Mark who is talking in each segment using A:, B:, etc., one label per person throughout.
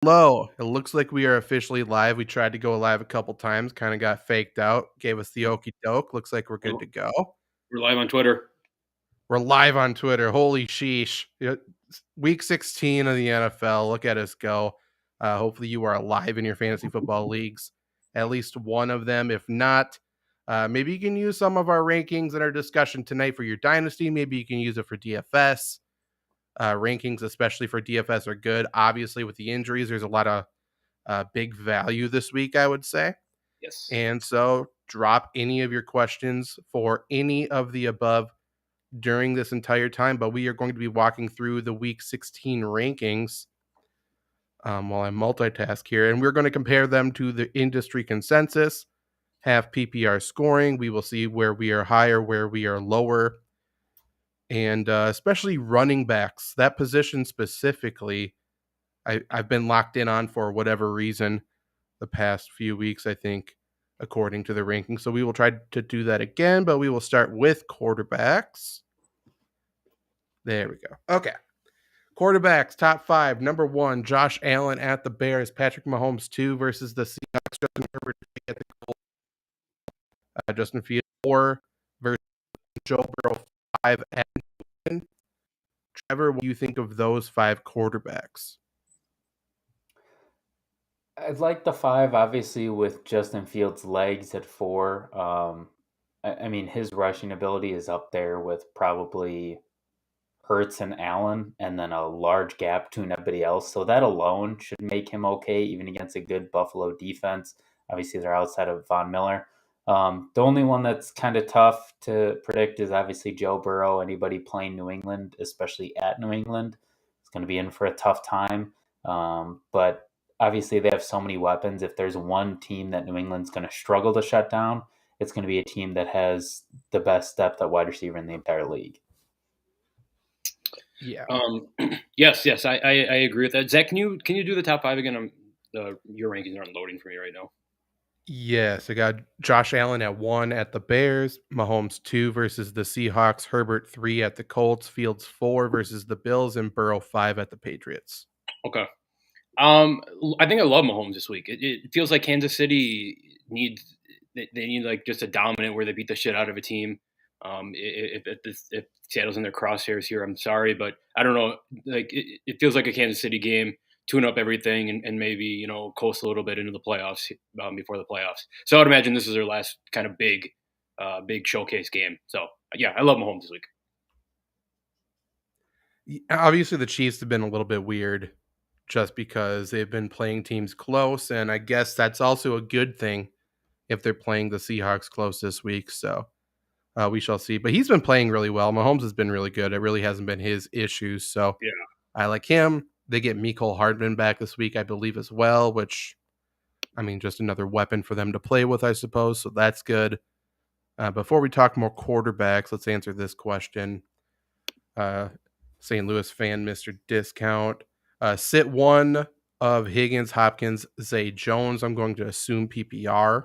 A: Hello. It looks like we are officially live. We tried to go live a couple times, kind of got faked out, gave us the okey doke. Looks like we're good to go.
B: We're live on Twitter.
A: We're live on Twitter. Holy sheesh. Week 16 of the NFL. Look at us go. Hopefully, you are alive in your fantasy football leagues, at least one of them. If not, maybe you can use some of our rankings in our discussion tonight for your dynasty. Maybe you can use it for DFS. Rankings, especially for DFS, are good. Obviously, with the injuries, there's a lot of big value this week, I would say.
B: Yes.
A: And so drop any of your questions for any of the above during this entire time. But we are going to be walking through the week 16 rankings while I multitask here. And we're going to compare them to the industry consensus, have PPR scoring. We will see where we are higher, where we are lower. And especially running backs, that position specifically, I've been locked in on for whatever reason the past few weeks, I think, according to the rankings. So we will try to do that again, but we will start with quarterbacks. There we go. Okay. Quarterbacks, top 5. Number 1, Josh Allen at the Bears. Patrick Mahomes 2 versus the Seahawks. Justin Herbert at the Colts. Justin Fields 4 versus Joe Burrow 5 at Newton. Trevor, what do you think of those 5 quarterbacks?
C: I'd like the 5, obviously, with Justin Fields' legs at 4. I mean, his rushing ability is up there with probably Hurts and Allen, and then a large gap between everybody else. So that alone should make him okay, even against a good Buffalo defense. Obviously, they're outside of Von Miller. The only one that's kind of tough to predict is obviously Joe Burrow. Anybody playing New England, especially at New England, is going to be in for a tough time. But obviously, they have so many weapons. If there's one team that New England's going to struggle to shut down, it's going to be a team that has the best depth at wide receiver in the entire league.
A: Yeah.
B: Yes, I agree with that. Zach, can you do the top 5 again? Your rankings aren't loading for me right now.
A: Yes, I got Josh Allen at 1 at the Bears, Mahomes 2 versus the Seahawks, Herbert 3 at the Colts, Fields 4 versus the Bills, and Burrow 5 at the Patriots.
B: Okay. I think I love Mahomes this week. It feels like Kansas City needs they need like just a dominant where they beat the shit out of a team. If Seattle's in their crosshairs here, I'm sorry, but I don't know. Like it feels like a Kansas City game. Tune up everything and maybe coast a little bit into the playoffs before the playoffs. So I would imagine this is their last kind of big showcase game. So yeah, I love Mahomes this week.
A: Obviously, the Chiefs have been a little bit weird just because they've been playing teams close, and I guess that's also a good thing if they're playing the Seahawks close this week. So we shall see. But he's been playing really well. Mahomes has been really good. It really hasn't been his issues. So
B: Yeah.
A: I like him. They get Mecole Hardman back this week, I believe, as well, which, I mean, just another weapon for them to play with, I suppose. So that's good. Before we talk more quarterbacks, let's answer this question. St. Louis fan, Mr. Discount. Sit 1 of Higgins, Hopkins, Zay Jones. I'm going to assume PPR.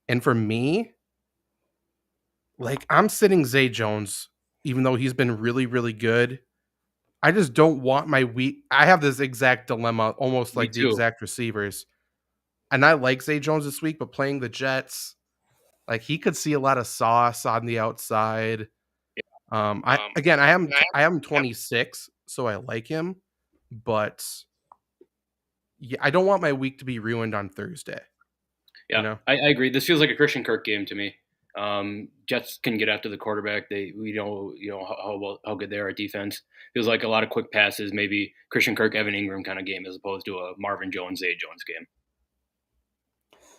A: And for me, like, I'm sitting Zay Jones, even though he's been really, really good. I just don't want my week. I have this exact dilemma, almost like the exact receivers. And I like Zay Jones this week, but playing the Jets, like, he could see a lot of sauce on the outside. I am 26, so I like him, but yeah, I don't want my week to be ruined on Thursday.
B: Yeah, I agree. This feels like a Christian Kirk game to me. Jets can get after the quarterback. We know how good they are at defense. Feels like a lot of quick passes, maybe Christian Kirk, Evan Ingram kind of game as opposed to a Marvin Jones, Zay Jones game.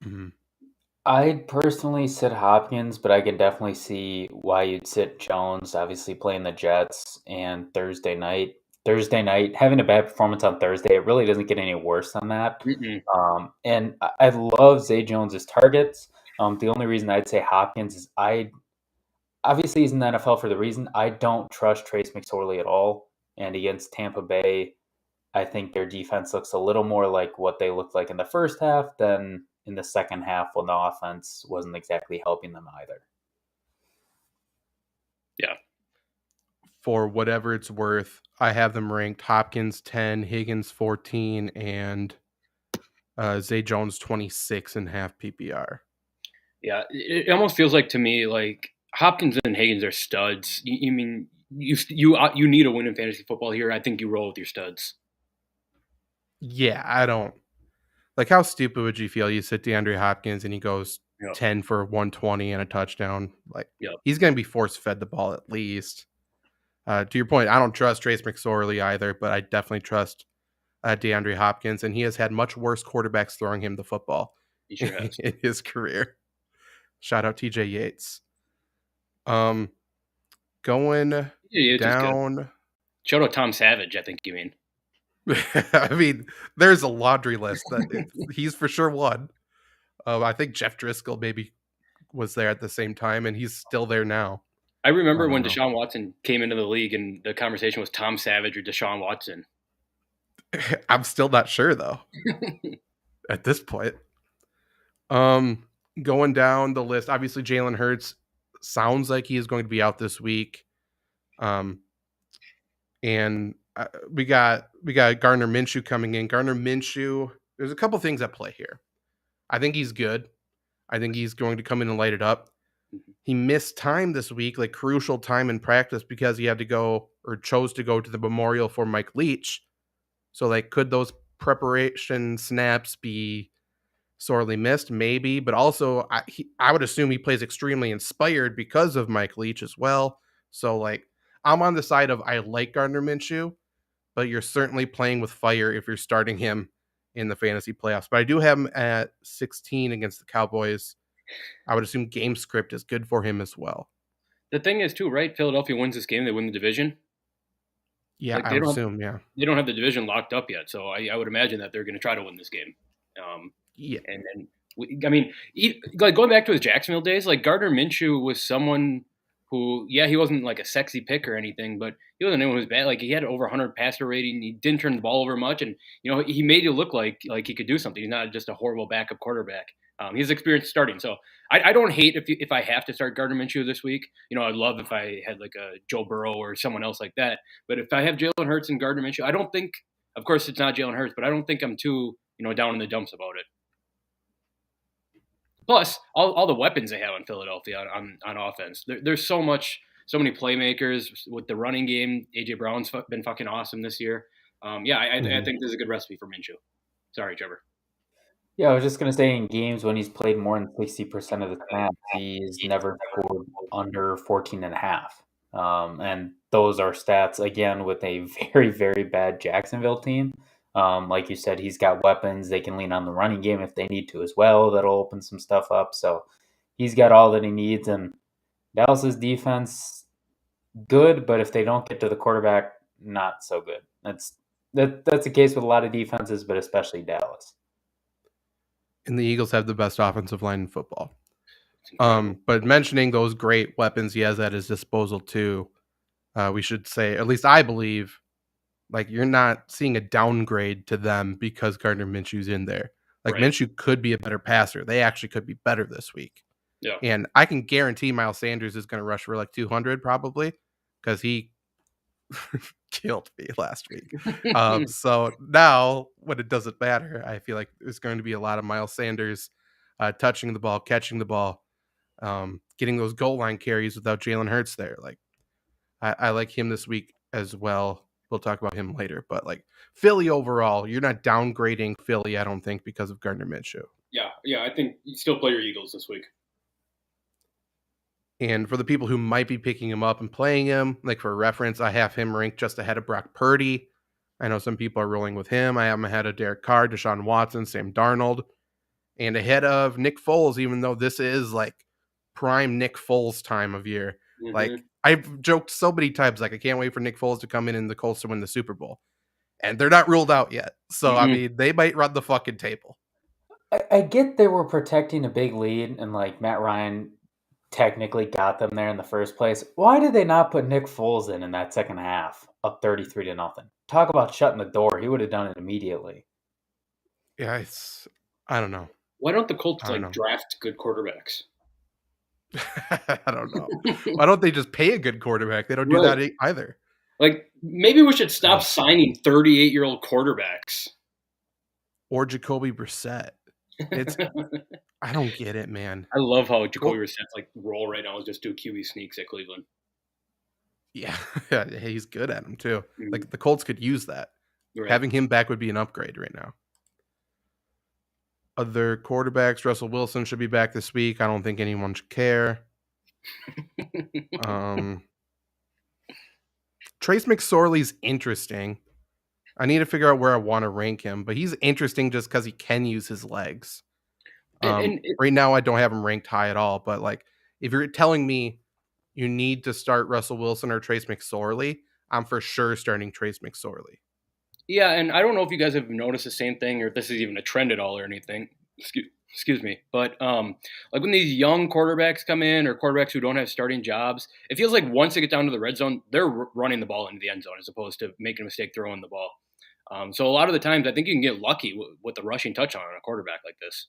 A: Mm-hmm.
C: I'd personally sit Hopkins, but I can definitely see why you'd sit Jones, obviously playing the Jets and Thursday night. Having a bad performance on Thursday, it really doesn't get any worse than that. And I love Zay Jones's targets. The only reason I'd say Hopkins is obviously he's in the NFL for the reason I don't trust Trace McSorley at all. And against Tampa Bay, I think their defense looks a little more like what they looked like in the first half than in the second half when the offense wasn't exactly helping them either.
B: Yeah.
A: for whatever it's worth, I have them ranked Hopkins 10, Higgins 14, and Zay Jones 26.5 PPR.
B: Yeah, it almost feels like to me like Hopkins and Higgins are studs. You mean you need a win in fantasy football here? I think you roll with your studs.
A: Yeah, I don't like how stupid would you feel? You sit DeAndre Hopkins and he goes
B: Yeah,
A: 10 for 120 and a touchdown. Like
B: yeah,
A: he's going to be force fed the ball at least. To your point, I don't trust Trace McSorley either, but I definitely trust DeAndre Hopkins, and he has had much worse quarterbacks throwing him the football
B: he sure has.
A: in his career. Shout out TJ Yates. Um, going
B: Yeah, it's just good.
A: down.
B: Shout out Tom Savage. I think you mean.
A: I mean, there's a laundry list that he's for sure one. I think Jeff Driscoll maybe was there at the same time, and he's still there now.
B: I
A: I
B: remember
A: don't
B: when
A: know.
B: Deshaun Watson came into the league, and the conversation was Tom Savage or Deshaun Watson.
A: I'm still not sure though at this point. Um, going down the list, obviously Jalen Hurts sounds like he is going to be out this week. Um, and we got Gardner Minshew coming in. Gardner Minshew, there's a couple things at play here. I think he's good. I think he's going to come in and light it up. He missed time this week, like crucial time in practice, because he had to go or chose to go to the memorial for Mike Leach. So, like, could those preparation snaps be sorely missed? Maybe, but also I would assume he plays extremely inspired because of Mike Leach as well. So, like, I'm on the side of I like Gardner Minshew, but you're certainly playing with fire if you're starting him in the fantasy playoffs. But I do have him at 16 against the Cowboys. I would assume game script is good for him as well.
B: The thing is, too, right? Philadelphia wins this game; they win the division.
A: Yeah,
B: Like
A: I would assume. Yeah,
B: they don't have the division locked up yet, so I would imagine that they're going to try to win this game. Um,
A: yeah,
B: and then I mean, like going back to his Jacksonville days, like Gardner Minshew was someone who, yeah, he wasn't like a sexy pick or anything, but he wasn't anyone who was bad. Like he had over 100 passer rating. He didn't turn the ball over much, and he made you look like he could do something. He's not just a horrible backup quarterback. He's experienced starting, so I don't hate if I have to start Gardner Minshew this week. I'd love if I had like a Joe Burrow or someone else like that. But if I have Jalen Hurts and Gardner Minshew, I don't think. Of course, it's not Jalen Hurts, but I don't think I'm too down in the dumps about it. Plus, all the weapons they have in Philadelphia on offense. There's so many playmakers with the running game. AJ Brown's been fucking awesome this year. I think this is a good recipe for Minshew. Sorry, Trevor.
C: Yeah, I was just gonna say in games when he's played more than 60% of the snaps, he's never scored under 14.5. And those are stats again with a very, very bad Jacksonville team. Like you said, he's got weapons. They can lean on the running game if they need to as well. That'll open some stuff up. So he's got all that he needs. And Dallas's defense, good, but if they don't get to the quarterback, not so good. That's the case with a lot of defenses, but especially Dallas.
A: and the Eagles have the best offensive line in football.
B: It's incredible.
A: But mentioning those great weapons he has at his disposal too, we should say, at least I believe, like you're not seeing a downgrade to them because Gardner Minshew's in there. Like
B: Right.
A: Minshew could be a better passer. They actually could be better this week.
B: Yeah.
A: And I can guarantee Miles Sanders is going to rush for like 200 probably because he killed me last week. So now when it doesn't matter, I feel like there's going to be a lot of Miles Sanders touching the ball, catching the ball, getting those goal line carries without Jalen Hurts there. Like I like him this week as well. We'll talk about him later, but like Philly overall, you're not downgrading Philly, I don't think, because of Gardner Minshew.
B: Yeah. I think you still play your Eagles this week.
A: And for the people who might be picking him up and playing him, like for reference, I have him ranked just ahead of Brock Purdy. I know some people are rolling with him. I have him ahead of Derek Carr, Deshaun Watson, Sam Darnold, and ahead of Nick Foles, even though this is like prime Nick Foles time of year.
B: Mm-hmm.
A: Like I've joked so many times, like I can't wait for Nick Foles to come in and the Colts to win the Super Bowl. And they're not ruled out yet. So, I mean, they might run the fucking table.
C: I get they were protecting a big lead and like Matt Ryan technically got them there in the first place. Why did they not put Nick Foles in that second half up 33-0? Talk about shutting the door. He would have done it immediately.
A: Yeah, I don't know.
B: Why don't the Colts draft good quarterbacks?
A: I don't know. Why don't they just pay a good quarterback? They don't do
B: Right.
A: that either.
B: Like, maybe we should stop
A: Ugh.
B: signing 38-year-old quarterbacks.
A: Or Jacoby Brissett. It's
B: I
A: I don't get it, man.
B: love how Jacoby
A: Go
B: Brissett's like role right now is just do QB sneaks at Cleveland.
A: Yeah, he's good at them too.
B: Mhm.
A: Like the Colts could use that.
B: Right.
A: Having him back would be an upgrade right now. Other quarterbacks, Russell Wilson should be back this week. I don't think anyone should care. Um, Trace McSorley's interesting. I need to figure out where I want to rank him, but he's interesting just because he can use his legs.
B: And
A: Right now, I don't have him ranked high at all. But like, if you're telling me you need to start Russell Wilson or Trace McSorley, I'm for sure starting Trace McSorley.
B: yeah, and I don't know if you guys have noticed the same thing or if this is even a trend at all or anything. Excuse me. But like when these young quarterbacks come in or quarterbacks who don't have starting jobs, it feels like once they get down to the red zone, they're running the ball into the end zone as opposed to making a mistake throwing the ball. So a lot of the times, I think you can get lucky with the rushing touchdown on a quarterback like this.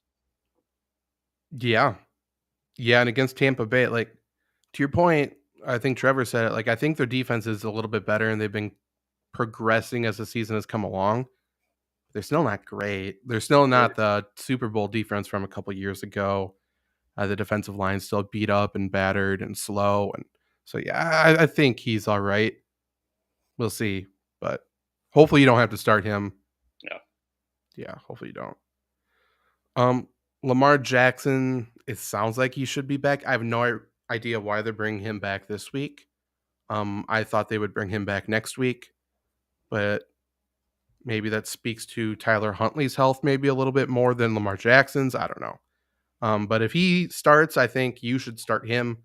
A: Yeah, yeah, and against Tampa Bay, like to your point, I think Trevor said it. Like I think their defense is a little bit better, and they've been progressing as the season has come along. They're still not great. They're still not the Super Bowl defense from a couple years ago. The defensive line's still beat up and battered and slow, and so yeah, I think he's all right. We'll see, but hopefully you don't have to start him.
B: Yeah.
A: Yeah, hopefully you don't. Um, Lamar Jackson. It sounds like he should be back. I have no idea why they're bringing him back this week. I thought they would bring him back next week, but maybe that speaks to Tyler Huntley's health maybe a little bit more than Lamar Jackson's. I don't know. But if he starts, I think you should start him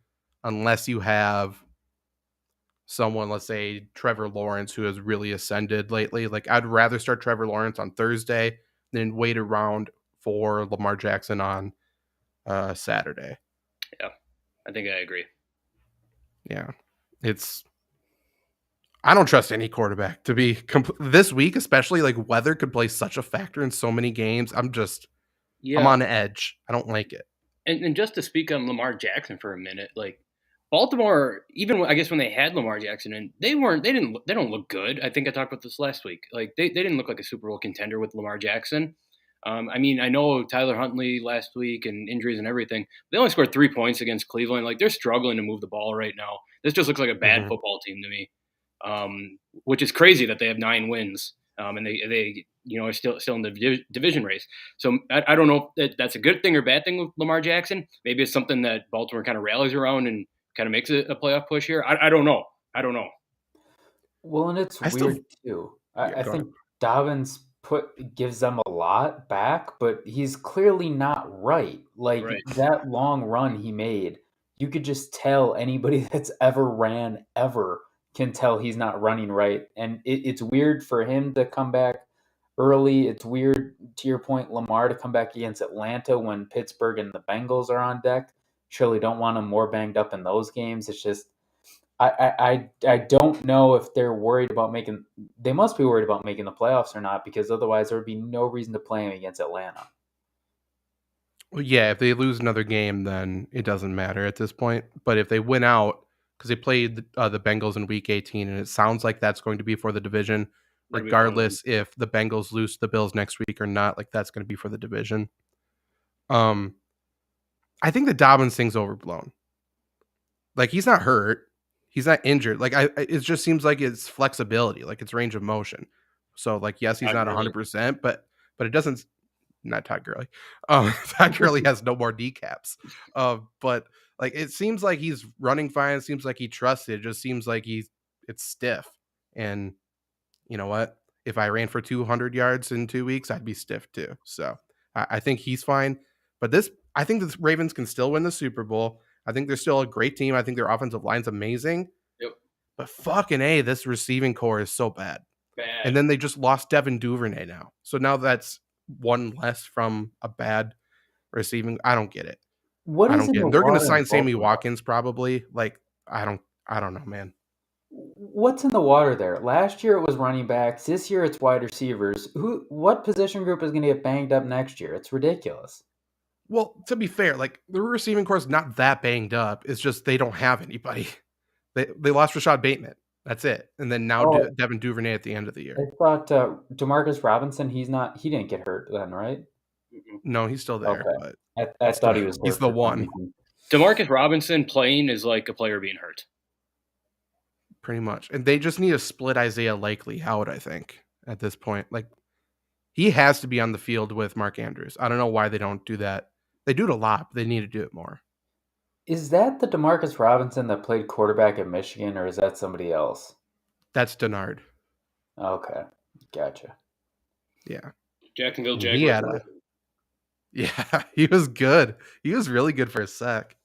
A: unless you have someone, let's say Trevor Lawrence, who has really ascended lately. Like I'd rather start Trevor Lawrence on Thursday than wait around for Lamar Jackson on Saturday.
B: Yeah, I think I agree.
A: Yeah, it's I don't trust any quarterback to be this week, especially like weather could play such a factor in so many games. I'm
B: Yeah,
A: on edge. I don't like it.
B: and just to speak on Lamar Jackson for a minute, like Baltimore, even I guess when they had Lamar Jackson, and they don't look good. I think I talked about this last week. Like they didn't look like a Super Bowl contender with Lamar Jackson. I mean, I know Tyler Huntley last week and injuries and everything. They only scored 3 points against Cleveland. Like they're struggling to move the ball right now. This just looks like a bad
A: Mhm.
B: football team to me, which is crazy that they have 9 wins and they are still in the division race. So I don't know if that's a good thing or bad thing with Lamar Jackson. Maybe it's something that Baltimore kind of rallies around and kind of makes a playoff push here. I don't know. I don't know.
C: Well, and it's
A: I still,
C: weird too.
A: yeah,
C: I
A: go ahead.
C: think Dobbins gives them a lot back, but he's clearly not right. Like
B: Right.
C: that long run he made, you could just tell anybody that's ever ran ever can tell he's not running right. And it's weird for him to come back early. It's weird, to your point, Lamar to come back against Atlanta when Pittsburgh and the Bengals are on deck. Surely don't want him more banged up in those games. It's just I don't know if they're worried about making. They must be worried about making the playoffs or not, because otherwise there would be no reason to play him against Atlanta.
A: Well, yeah, if they lose another game, then it doesn't matter at this point. But if they win out, because they played the Bengals in Week 18, and it sounds like that's going to be for the division,
B: That'll be fun.
A: regardless if the Bengals lose to the Bills next week or not. Like that's going to be for the division. Um, I think the Dobbins thing's overblown. Like he's not hurt, he's not injured. Like it just seems like it's flexibility, like it's range of motion. So like yes, he's
B: Todd
A: not
B: Gurley.
A: 100%, but it doesn't. Not Todd Gurley. Todd Gurley has no more kneecaps. But like it seems like he's running fine. It seems like he trusts it. It just seems like it's stiff. And you know what? If I ran for 200 yards in 2 weeks, I'd be stiff too. So I think he's fine. But I think the Ravens can still win the Super Bowl. I think they're still a great team. I think their offensive line's amazing.
B: Yep.
A: But fucking A, this receiving core is so bad. And
B: Bad.
A: then they just lost Devin Duvernay now. So now that's one less from a bad receiving. I don't get it.
C: What
A: I
C: is
A: don't
C: in
A: get
C: the
A: it. They're gonna
C: water in
A: sign Sammy
C: Baltimore?
A: Watkins probably. Like I don't know, man.
C: What's in the water there? Last year it was running backs. This year it's wide receivers. What position group is going to get banged up next year? It's ridiculous.
A: Well, to be fair, like the receiving core is not that banged up. It's just they don't have anybody. They lost Rashad Bateman. That's it. And then now
C: Oh,
A: Devin Duvernay at the end of the
C: I
A: year.
C: thought Demarcus Robinson. He didn't get hurt then, right?
B: Mm-mm.
A: No, he's still there,
C: Okay,
A: but
C: I
A: it's still
C: thought he was
A: he's
C: hurt
A: the
C: for some
A: one
C: reason.
B: Demarcus Robinson playing is like a player being hurt.
A: pretty much. And they just need to split Isaiah Likely out, I think, at this point. Like he has to be on the field with Mark Andrews. I don't know why they don't do that. They do it a lot, but they need to do it more.
C: Is that the Demarcus Robinson that played quarterback at Michigan, or is that somebody else?
A: That's Denard.
C: Okay, gotcha.
A: Yeah.
B: Jacksonville
A: And he
B: Jaguars.
A: had a yeah, he was good. He was really good for a sec.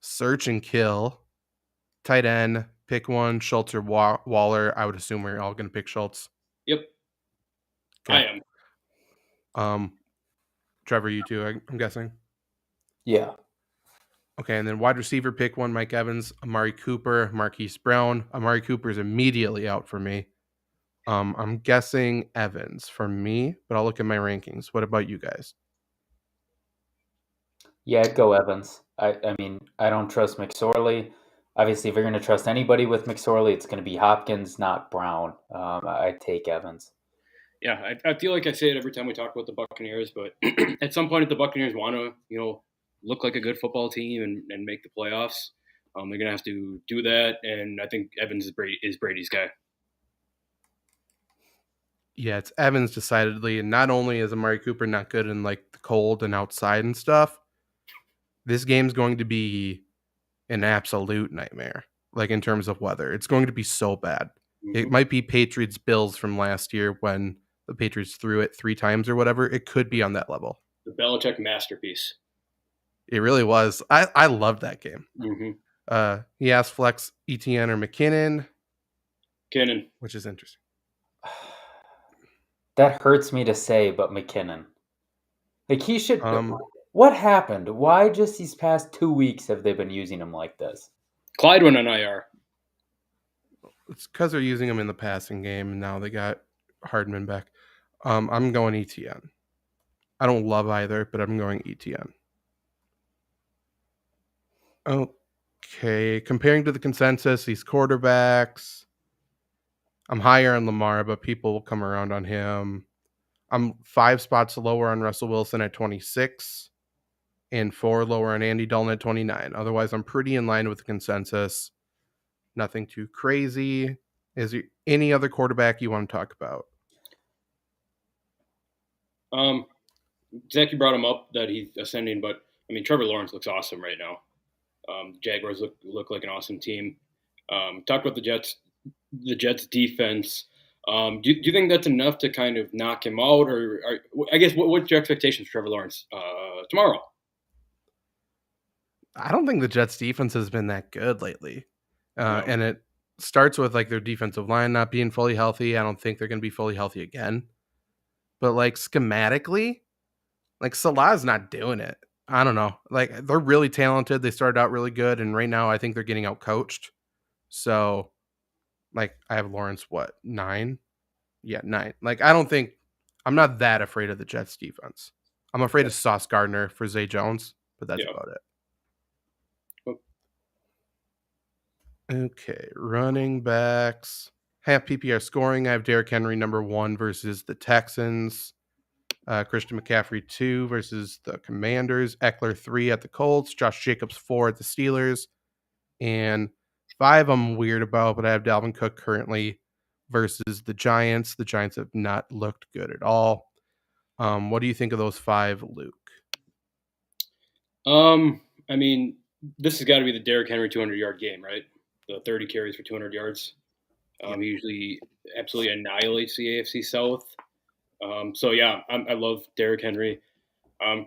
A: Search and kill. Tight end, pick one, Schultz or Waller. I would assume we're all gonna pick Schultz.
B: Yep, I
A: Okay.
B: am.
A: Um, Trevor, you too, I'm guessing.
C: Yeah.
A: Okay, and then wide receiver, pick one, Mike Evans, Amari Cooper, Marquise Brown. Amari Cooper is immediately out for me. I'm guessing Evans for me, but I'll look at my rankings. What about you guys?
C: Yeah, I'd go Evans. I mean, I don't trust McSorley. Obviously, if you're going to trust anybody with McSorley, it's going to be Hopkins, not Brown. I'd take Evans.
B: Yeah, I feel like I say it every time we talk about the Buccaneers, but at some point, if the Buccaneers want to, look like a good football team and make the playoffs, they're gonna have to do that. And I think Evans is Brady's guy.
A: Yeah, it's Evans decidedly, and not only is Amari Cooper not good in like the cold and outside and stuff, this game's going to be an absolute nightmare. Like in terms of weather, it's going to be so bad. It
B: Mm-hmm.
A: might be Patriots Bills from last year when the Patriots threw it 3 times or whatever. It could be on that level.
B: The Belichick masterpiece.
A: It really was. I loved that game.
B: Mm-hmm.
A: He asked Flex ETN or McKinnon,
B: Cannon.
A: which is interesting.
C: That hurts me to say, but McKinnon. Like he should.
A: Um,
C: What happened? Why just these past 2 weeks have they been using him like this?
B: Clyde went on IR.
A: it's because they're using him in the passing game, and now they got Hardman back. I'm going ETN. I don't love either, but I'm going ETN. Okay, comparing to the consensus, these quarterbacks, I'm higher on Lamar, but people will come around on him. I'm 5 spots lower on Russell Wilson at 26 and 4 lower on Andy Dalton at 29. Otherwise, I'm pretty in line with the consensus. Nothing too crazy. Is there any other quarterback you want to talk about?
B: Zach, you brought him up that he's ascending, but I mean Trevor Lawrence looks awesome right now. Jaguars look like an awesome team. Talk about the Jets defense. Do you think that's enough to kind of knock him out, or I guess what's your expectations for Trevor Lawrence tomorrow?
A: I don't think the Jets defense has been that good lately.
B: No.
A: And it starts with like their defensive line not being fully healthy. I don't think they're going to be fully healthy again. But like schematically, like Salah's not doing it. I don't know. Like they're really talented. They started out really good, and right now I think they're getting out coached. So, like I have Lawrence, what 9? Yeah, 9. Like I don't think I'm not that afraid of the Jets defense. I'm afraid of Sauce Gardner for Zay Jones, but that's
B: Yeah.
A: about it. Okay, running backs. Half PPR scoring. I have Derrick Henry number 1 versus the Texans. Christian McCaffrey 2 versus the Commanders. Eckler 3 at the Colts. Josh Jacobs 4 at the Steelers. And 5 I'm weird about, but I have Dalvin Cook currently versus the Giants. The Giants have not looked good at all. What do you think of those 5, Luke?
B: I mean, this has got to be the Derrick Henry 200-yard game, right? The 30 carries for 200 yards. He usually absolutely annihilates the AFC South. So yeah, I love Derrick Henry.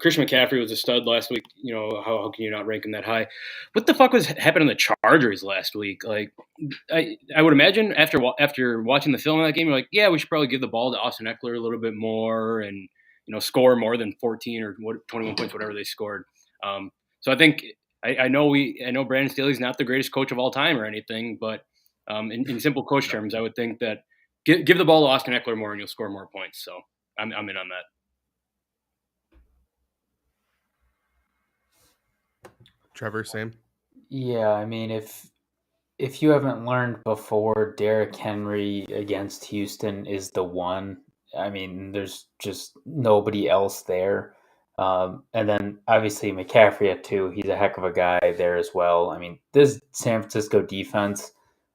B: Christian McCaffrey was a stud last week. You know, how can you not rank him that high? What the fuck was happening to the Chargers last week? Like, I would imagine after watching the film of that game, you're like, yeah, we should probably give the ball to Austin Eckler a little bit more and score more than 14 or 21 points, whatever they scored. So I think I know Brandon Staley's not the greatest coach of all time or anything, but in simple coach terms, I would think that give the ball to Austin Eckler more and you'll score more points. So I'm in on that.
A: Trevor, same.
C: Yeah, I mean, if you haven't learned before, Derrick Henry against Houston is the one. I mean, there's just nobody else there. And then obviously McCaffrey at two. He's a heck of a guy there as well. I mean, this San Francisco defense,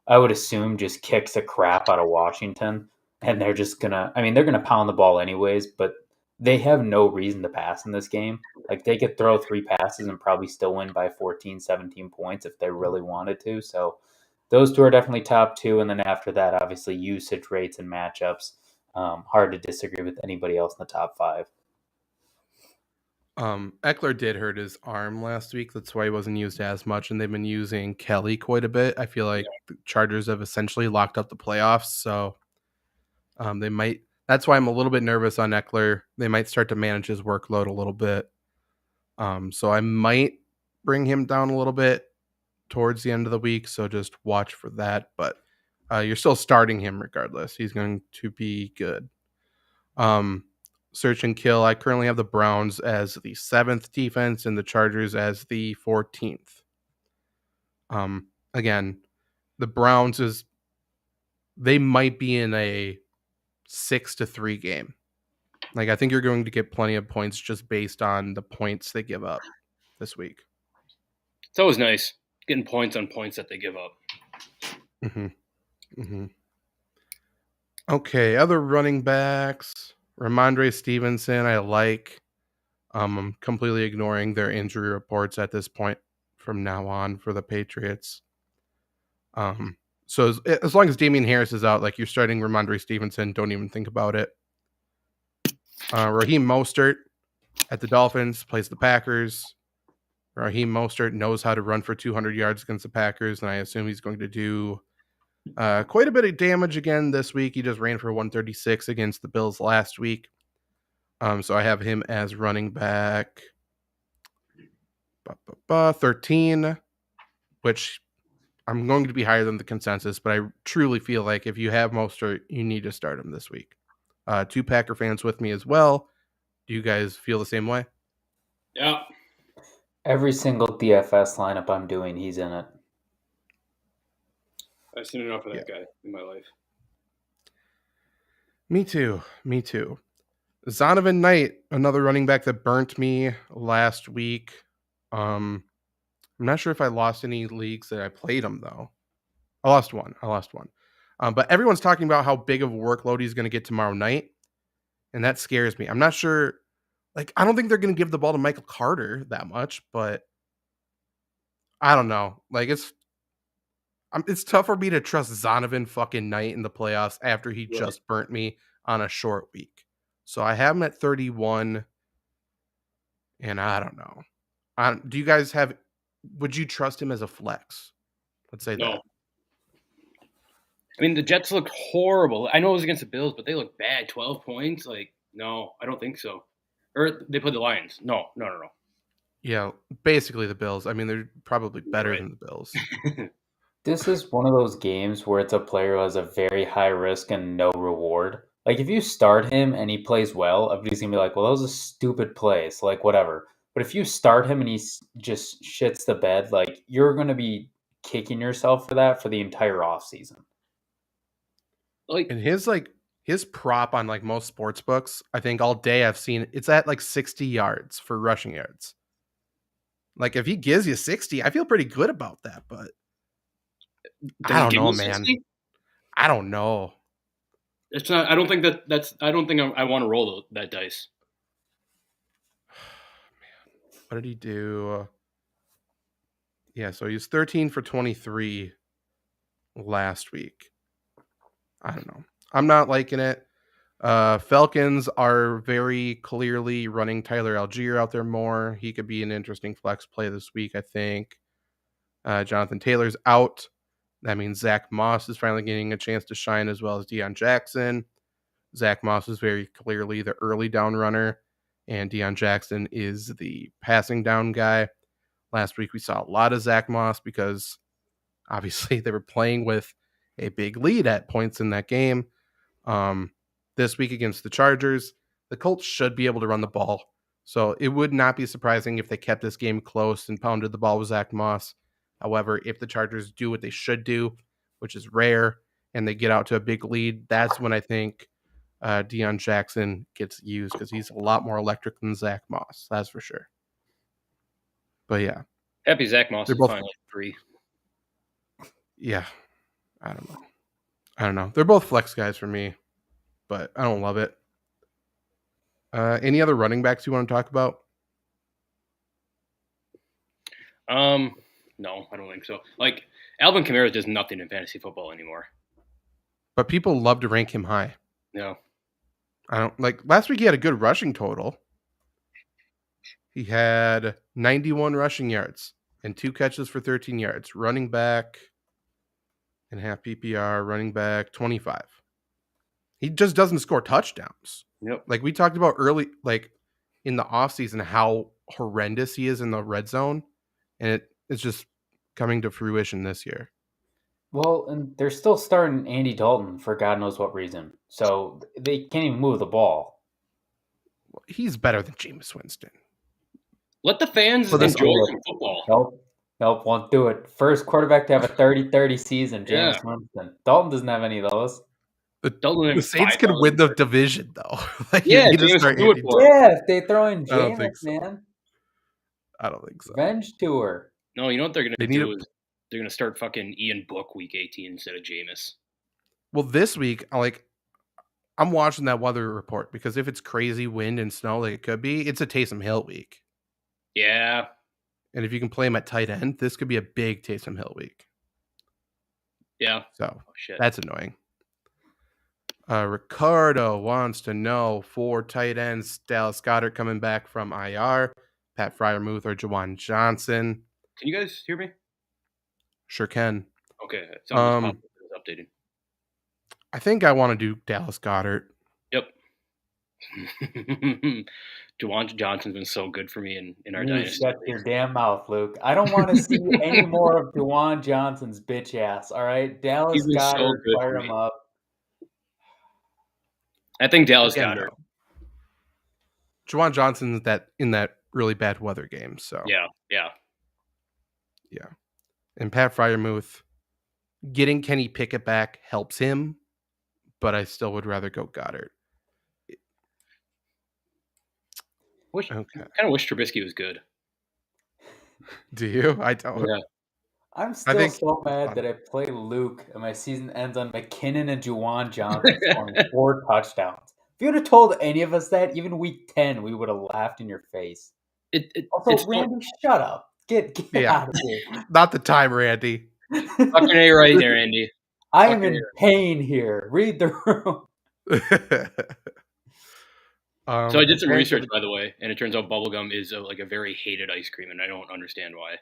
C: I would assume, just kicks the crap out of Washington, and they're just gonna. I mean, they're gonna pound the ball anyways, but they have no reason to pass in this game. Like they could throw three passes and probably still win by 14, 17 points if they really wanted to. So those two are definitely top two. And then after that, obviously usage rates and matchups. Hard to disagree with anybody else in the top five.
A: Eckler did hurt his arm last week. That's why he wasn't used as much, and they've been using Kelly quite a bit. I feel like the Chargers have essentially locked up the playoffs, so they might. That's why I'm a little bit nervous on Eckler. They might start to manage his workload a little bit. So I might bring him down a little bit towards the end of the week. So just watch for that. But you're still starting him regardless. He's going to be good. Search and kill. I currently have the Browns as the 7th defense and the Chargers as the 14th. Again, the Browns they might be in a 6-3 game. Like I think you're going to get plenty of points just based on the points they give up this week.
B: It's always nice getting points on points that they give up.
A: Okay, other running backs. Ramondre Stevenson, I like. I'm completely ignoring their injury reports at this point from now on for the Patriots. So as long as Damian Harris is out, like you're starting Ramondre Stevenson, don't even think about it. Raheem Mostert at the Dolphins plays the Packers. Raheem Mostert knows how to run for 200 yards against the Packers, and I assume he's going to do quite a bit of damage again this week. He just ran for 136 against the Bills last week. So I have him as running back 13, which I'm going to be higher than the consensus, but I truly feel like if you have Mostert, you need to start him this week. 2 Packer fans with me as well. Do you guys feel the same way?
B: Yeah.
C: Every single DFS lineup I'm doing, he's in it.
B: I've seen enough of that guy in my life.
A: Me too. Zonovan Knight, another running back that burnt me last week. I'm not sure if I lost any leagues that I played him, though. I lost one. But everyone's talking about how big of a workload he's going to get tomorrow night, and that scares me. I'm not sure. Like, I don't think they're going to give the ball to Michael Carter that much, but I don't know. Like, it's tough for me to trust Zonovan fucking Knight in the playoffs after he just burnt me on a short week. So I have him at 31, and I don't know. Do you guys would you trust him as a flex? Let's say that.
B: I mean, the Jets look horrible. I know it was against the Bills, but they look bad. 12 points? Like, no, I don't think so. Or they played the Lions. No.
A: Yeah, basically the Bills. I mean, they're probably better than the Bills.
C: This is one of those games where it's a player who has a very high risk and no reward. Like, if you start him and he plays well, everybody's going to be like, well, that was a stupid play. So, like, whatever. But if you start him and he just shits the bed, like, you're going to be kicking yourself for that for the entire offseason.
A: And his prop on like most sports books, I think all day I've seen it's at like 60 yards for rushing yards. Like if he gives you 60, I feel pretty good about that, but I don't know, man. 60? I don't know.
B: It's not. I don't think I don't think I want to roll that dice.
A: Man, what did he do? Yeah, so he was 13 for 23 last week. I don't know. I'm not liking it. Falcons are very clearly running Tyler Algier out there more. He could be an interesting flex play this week, I think. Jonathan Taylor's out. That means Zach Moss is finally getting a chance to shine as well as Deion Jackson. Zach Moss is very clearly the early down runner, and Deion Jackson is the passing down guy. Last week we saw a lot of Zach Moss because obviously they were playing with a big lead at points in that game. This week against the Chargers, the Colts should be able to run the ball. So it would not be surprising if they kept this game close and pounded the ball with Zach Moss. However, if the Chargers do what they should do, which is rare, and they get out to a big lead, that's when I think Deion Jackson gets used because he's a lot more electric than Zach Moss. That's for sure. But yeah.
B: Happy Zach Moss
A: They're
B: is
A: both-
B: finally free.
A: Yeah. I don't know. They're both flex guys for me, but I don't love it. Any other running backs you want to talk about?
B: No, I don't think so. Like, Alvin Kamara does nothing in fantasy football anymore.
A: But people love to rank him high.
B: No.
A: I don't like last week he had a good rushing total. He had 91 rushing yards and 2 catches for 13 yards. Running back in half PPR, running back 25. He just doesn't score touchdowns.
B: Yep.
A: Like we talked about early, like in the offseason, how horrendous he is in the red zone. And it's just coming to fruition this year.
C: Well, and they're still starting Andy Dalton for God knows what reason. So they can't even move the ball.
A: He's better than Jameis Winston.
B: Let the fans
A: For this
B: enjoy
C: year.
B: some football.
C: Nope, won't do it. First quarterback to have a 30-30 season,
B: Yeah.
C: Jameis Winston. Dalton doesn't have any of those.
A: The Saints can win the division, though. Like,
B: Yeah,
A: you need to
B: Jameis
A: start
B: will do it
A: Andy
B: for
A: Dalton.
C: Yeah, if they throw in
A: I don't
C: Jameis,
A: think so.
C: man.
A: I don't think so.
C: Revenge tour.
B: No, you know what they're going
A: They
B: to
A: need
B: do
A: a-
B: is they're going to start fucking Ian Book week 18 instead of Jameis.
A: Well, this week, I'm watching that weather report because if it's crazy wind and snow like it could be, it's a Taysom Hill week.
B: Yeah.
A: And if you can play him at tight end, this could be a big Taysom Hill week.
B: Yeah.
A: So
B: Oh, shit.
A: that's annoying. Ricardo wants to know 4 tight ends, Dallas Goedert coming back from IR, Pat Fryermuth or Jawan Johnson.
B: Can you guys hear me?
A: Sure can.
B: Okay. Someone's updating.
A: I think I want to do Dallas Goedert.
B: Yep. Jawan Johnson's been so good for me in our
C: You
B: dynasty.
C: shut your damn mouth, Luke. I don't want to see any more of Juwan Johnson's bitch ass, all right? Dallas
B: He's been so
C: Goedert,
B: good
C: fire
B: for
C: him
B: me.
C: up.
B: I think Dallas
A: Again,
B: Goedert.
A: though, Jawan Johnson's in that really bad weather game. So
B: Yeah.
A: And Pat Fryermuth, getting Kenny Pickett back helps him, but I still would rather go Goddard.
B: I kind of wish Trubisky was good.
A: Do you? I don't.
B: Yeah.
C: I'm still
A: think
C: so mad
A: fun.
C: that I play Luke and my season ends on McKinnon and Juwan Johnson scoring 4 touchdowns. If you would have told any of us that, even week 10, we would have laughed in your face. Also,
B: It's
C: Randy, shut up. Get out of here.
A: Not the time, Randy.
B: fucking A right there, Andy.
C: I am in pain here. Read the room.
B: So I did some research, by the way, and it turns out bubblegum is a very hated ice cream, and I don't understand why.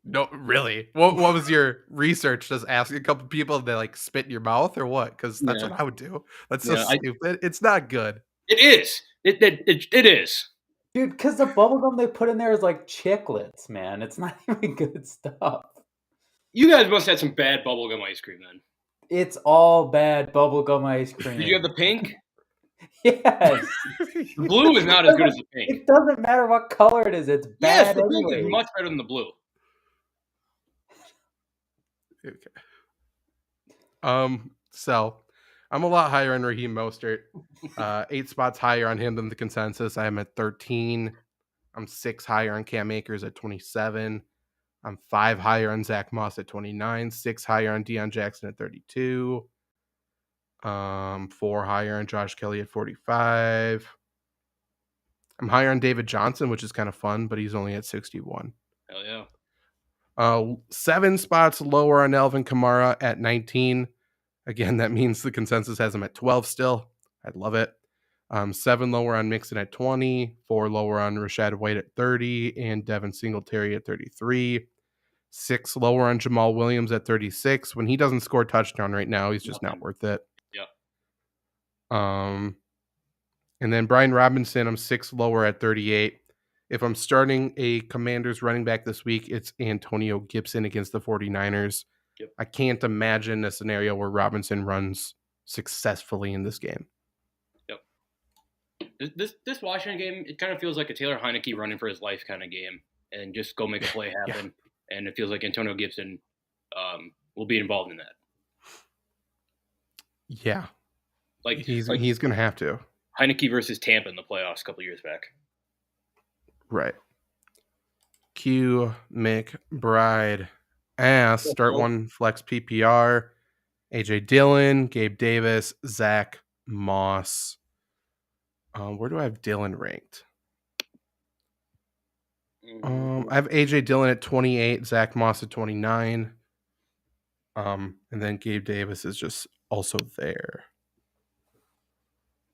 A: No, really. What was your research? Just ask a couple people if they like spit in your mouth or what? Because that's what I would do. That's so stupid. It's not good.
B: It is. It is.
C: Dude, because the bubblegum they put in there is like chiclets, man. It's not even good stuff.
B: You guys must have had some bad bubblegum ice cream then.
C: It's all bad bubblegum ice cream.
B: Did you have the pink?
C: Yes.
B: The blue is not as good as the pink.
C: It doesn't matter what color it is. It's
B: Yes,
C: bad
B: the pink
C: anyway.
B: is much better than the blue.
A: Okay. So I'm a lot higher on Raheem Mostert. 8 spots higher on him than the consensus. I am at 13. I'm 6 higher on Cam Akers at 27. I'm 5 higher on Zach Moss at 29. 6 higher on Deion Jackson at 32. 4 higher on Josh Kelly at 45. I'm higher on David Johnson, which is kind of fun, but he's only at 61.
B: Hell yeah.
A: 7 spots lower on Alvin Kamara at 19. Again, that means the consensus has him at 12 still. I'd love it. 7 lower on Mixon at 20. 4 lower on Rashad White at 30. And Devin Singletary at 33. 6 lower on Jamal Williams at 36. When he doesn't score a touchdown right now, he's just not worth it.
B: Yep.
A: And then Brian Robinson, I'm 6 lower at 38. If I'm starting a Commanders running back this week, it's Antonio Gibson against the 49ers.
B: Yep.
A: I can't imagine a scenario where Robinson runs successfully in this game.
B: Yep. This Washington game, it kind of feels like a Taylor Heineke running for his life kind of game, and just go make a play
A: Yeah.
B: happen. And it feels like Antonio Gibson will be involved in that.
A: Yeah.
B: Like
A: He's going to have to.
B: Heineke versus Tampa in the playoffs a couple years back.
A: Right. Q McBride asks, start one flex PPR, AJ Dillon, Gabe Davis, Zach Moss. Where do I have Dillon ranked? I have AJ Dillon at 28, Zach Moss at 29. And then Gabe Davis is just also there.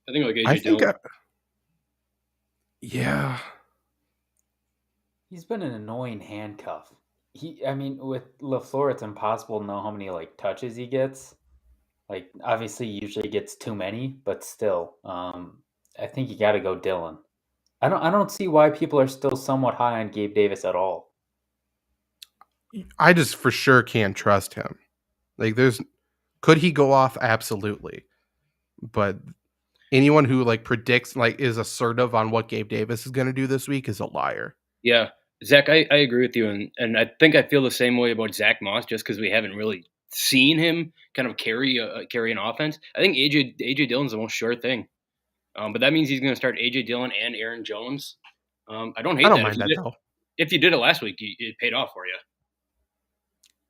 B: I think like AJ Dillon.
A: Yeah.
C: He's been an annoying handcuff. With LaFleur, it's impossible to know how many like touches he gets. Like, obviously, he usually gets too many, but still, I think you got to go Dillon. I don't see why people are still somewhat high on Gabe Davis at all.
A: I just for sure can't trust him. Like, could he go off? Absolutely. But anyone who like predicts, like is assertive on what Gabe Davis is going to do this week is a liar.
B: Yeah, Zach, I agree with you, and I think I feel the same way about Zach Moss, just because we haven't really seen him kind of carry an offense. I think AJ Dillon's the most sure thing, but that means he's going to start AJ Dillon and Aaron Jones. I don't hate
A: I don't
B: that.
A: mind that though.
B: If you did it last week, it paid off for you.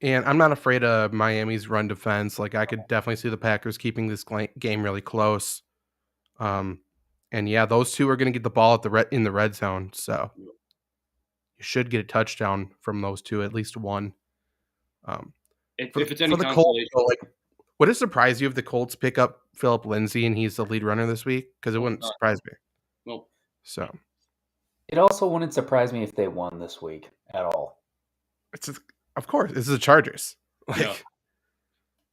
A: And I'm not afraid of Miami's run defense. Like, I could definitely see the Packers keeping this game really close. And yeah, those two are going to get the ball at in the red zone. So you should get a touchdown from those two, at least one.
B: If it's any
A: for the Colts,
B: consolation,
A: like, would it surprise you if the Colts pick up Philip Lindsay and he's the lead runner this week? Because it wouldn't surprise me.
B: Well,
A: So
C: it also wouldn't surprise me if they won this week at all.
A: Of course, this is the Chargers.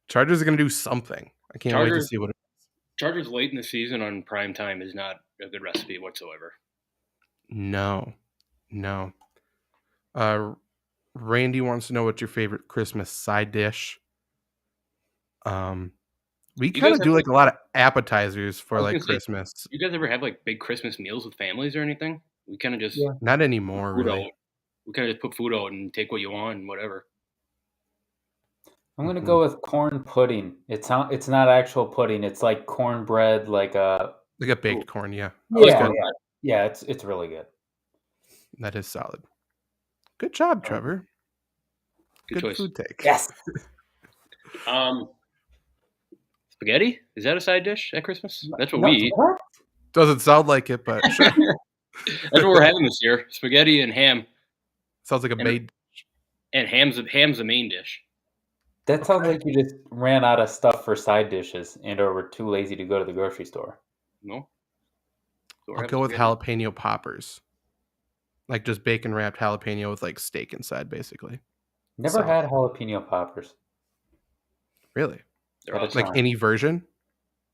A: Chargers are going to do something. I can't wait to see what it is.
B: Chargers late in the season on prime time is not a good recipe whatsoever.
A: No. Randy wants to know what's your favorite Christmas side dish. We kind of do like a lot of appetizers for like Christmas.
B: You guys ever have like big Christmas meals with families or anything? We kind of just
A: not anymore, really.
B: We kind of just put food out and take what you want and whatever.
C: I'm gonna go with corn pudding. It's not actual pudding. It's like cornbread, like a
A: baked corn. Yeah.
C: Yeah. It's really good.
A: That is solid. Good job, Trevor. Good food take.
C: Yes.
B: Spaghetti? Is that a side dish at Christmas? That's what we eat.
A: Doesn't sound like it, but sure.
B: That's what we're having this year. Spaghetti and ham.
A: Sounds like a made dish.
B: And ham's the main dish.
C: That sounds like you just ran out of stuff for side dishes or were too lazy to go to the grocery store.
B: No.
A: So I'll go with jalapeno poppers. Like just bacon wrapped jalapeno with like steak inside, basically.
C: Never had jalapeno poppers.
A: Really?
B: They're awesome.
A: Like any version?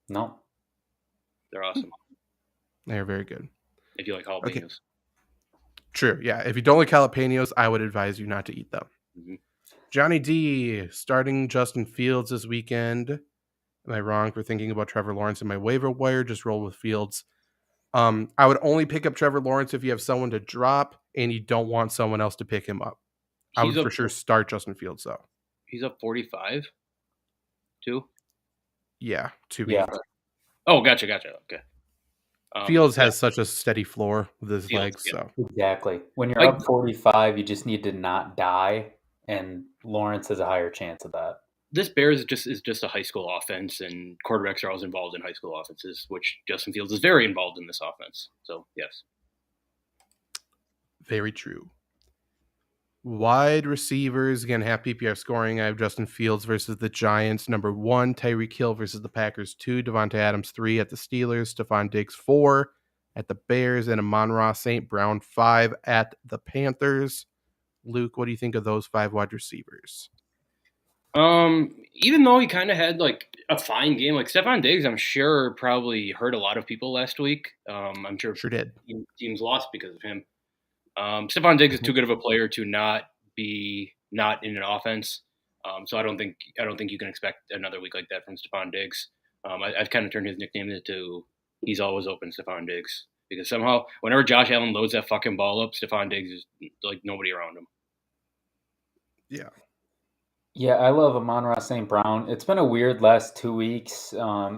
C: No.
B: They're awesome.
A: They're very good.
B: If you like jalapenos.
A: Okay. True. Yeah. If you don't like jalapenos, I would advise you not to eat them.
B: Mm-hmm.
A: Johnny D starting Justin Fields this weekend. Am I wrong for thinking about Trevor Lawrence in my waiver wire? Just roll with Fields. I would only pick up Trevor Lawrence if you have someone to drop and you don't want someone else to pick him up. I would for sure start Justin Fields though.
B: He's up 45. 2?
A: Yeah, 2.
C: Yeah.
B: Oh, gotcha. Okay.
A: Fields has such a steady floor with his legs.
C: Yeah. So exactly. When you're up 45, you just need to not die, and Lawrence has a higher chance of that.
B: This Bears is just a high school offense, and quarterbacks are always involved in high school offenses, which Justin Fields is very involved in this offense. So, yes.
A: Very true. Wide receivers, again, half PPR scoring. I have Justin Fields versus the Giants, number 1. Tyreek Hill versus the Packers, 2. Devontae Adams, 3 at the Steelers. Stephon Diggs, 4 at the Bears. And Amon-Ra St. Brown, 5 at the Panthers. Luke, what do you think of those 5 wide receivers?
B: Even though he kind of had like a fine game, like Stephon Diggs, I'm sure probably hurt a lot of people last week. I'm sure
A: did.
B: Teams lost because of him. Stephon Diggs is too good of a player to not be not in an offense. So I don't think you can expect another week like that from Stephon Diggs. I've kind of turned his nickname into he's always open, Stephon Diggs. Because somehow, whenever Josh Allen loads that fucking ball up, Stephon Diggs is like nobody around him.
A: Yeah.
C: Yeah, I love Amon-Ra St. Brown. It's been a weird last 2 weeks,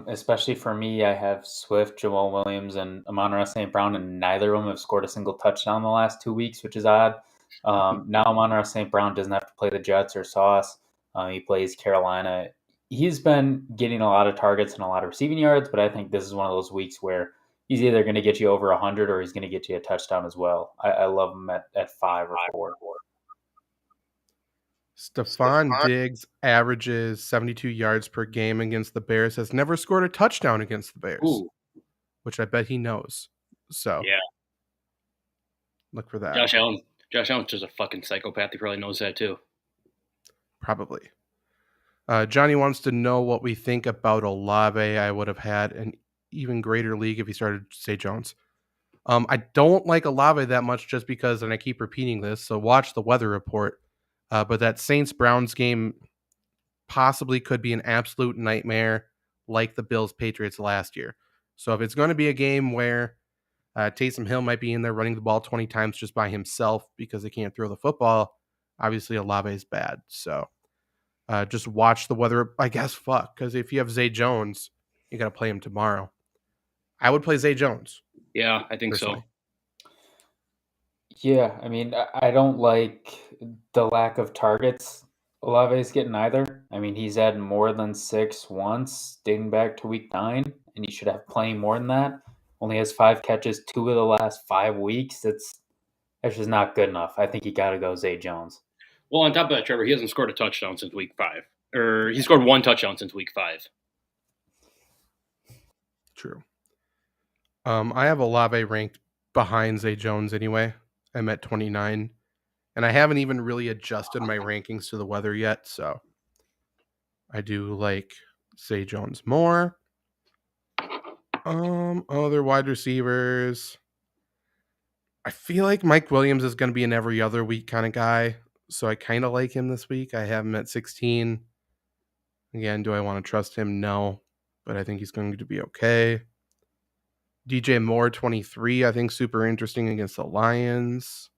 C: especially for me. I have Swift, Jamal Williams, and Amon-Ra St. Brown, and neither of them have scored a single touchdown the last 2 weeks, which is odd. Now Amon-Ra St. Brown doesn't have to play the Jets or Sauce. He plays Carolina. He's been getting a lot of targets and a lot of receiving yards, but I think this is one of those weeks where he's either going to get you over 100 or he's going to get you a touchdown as well. I love him at 5 or 4.
A: Stephon Diggs averages 72 yards per game against the Bears, has never scored a touchdown against the Bears,
B: Ooh,
A: which I bet he knows. So
B: yeah.
A: look for that.
B: Josh Allen's just a fucking psychopath. He probably knows that too.
A: Probably. Johnny wants to know what we think about Olave. I would have had an even greater league if he started Zay Jones. I don't like Olave that much just because, and I keep repeating this, so watch the weather report. But that Saints-Browns game possibly could be an absolute nightmare like the Bills-Patriots last year. So if it's going to be a game where Taysom Hill might be in there running the ball 20 times just by himself because they can't throw the football, obviously Olave is bad. So just watch the weather. I guess because if you have Zay Jones, you got to play him tomorrow. I would play Zay Jones.
B: Yeah, I think
A: personally.
B: so.
C: Yeah, I mean, I don't like the lack of targets Olave's getting either. I mean, he's had more than 6 once, dating back to week 9, and he should have plenty more than that. Only has 5 catches 2 of the last 5 weeks. That's just not good enough. I think you got to go Zay Jones.
B: Well, on top of that, Trevor, he hasn't scored a touchdown since week 5. Or he scored 1 touchdown since week 5.
A: True. I have Olave ranked behind Zay Jones anyway. I'm at 29. And I haven't even really adjusted my rankings to the weather yet, so I do like Zay Jones more. Other wide receivers. I feel like Mike Williams is going to be an every other week kind of guy, so I kind of like him this week. I have him at 16. Again, do I want to trust him? No, but I think he's going to be okay. DJ Moore, 23, I think super interesting against the Lions.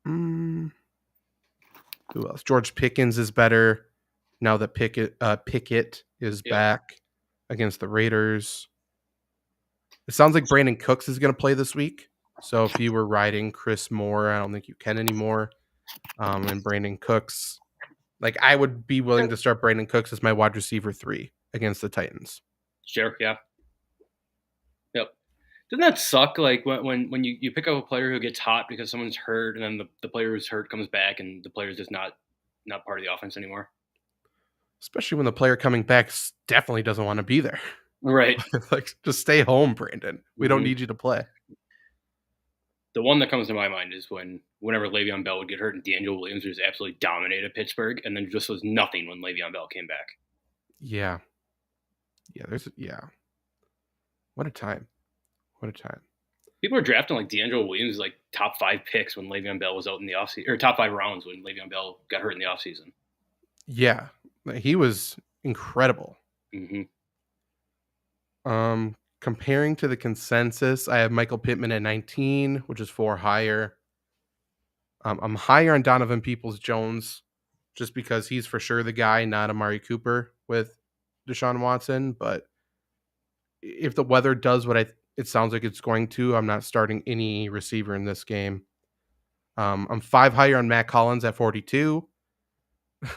A: Who else? George Pickens is better now that Pickett is back against the Raiders. It sounds like Brandon Cooks is going to play this week. So if you were riding Chris Moore, I don't think you can anymore. And Brandon Cooks, like I would be willing to start Brandon Cooks as my wide receiver 3 against the Titans.
B: Sure, yeah. Yep. Doesn't that suck? Like when you pick up a player who gets hot because someone's hurt, and then the player who's hurt comes back, and the player's just not part of the offense anymore.
A: Especially when the player coming back definitely doesn't want to be there.
B: Right.
A: Like, just stay home, Brandon. We don't need you to play.
B: The one that comes to my mind is whenever Le'Veon Bell would get hurt and Daniel Williams just absolutely dominated Pittsburgh, and then just was nothing when Le'Veon Bell came back.
A: Yeah. Yeah. What a time. What a time.
B: People are drafting like D'Angelo Williams like top 5 picks when Le'Veon Bell was out in the offseason, or top 5 rounds when Le'Veon Bell got hurt in the offseason.
A: Yeah. He was incredible.
B: Mm-hmm.
A: Comparing to the consensus, I have Michael Pittman at 19, which is 4 higher. I'm higher on Donovan Peoples-Jones just because he's for sure the guy, not Amari Cooper with Deshaun Watson. But if the weather does what it sounds like it's going to, I'm not starting any receiver in this game. I'm 5 higher on Matt Collins at 42.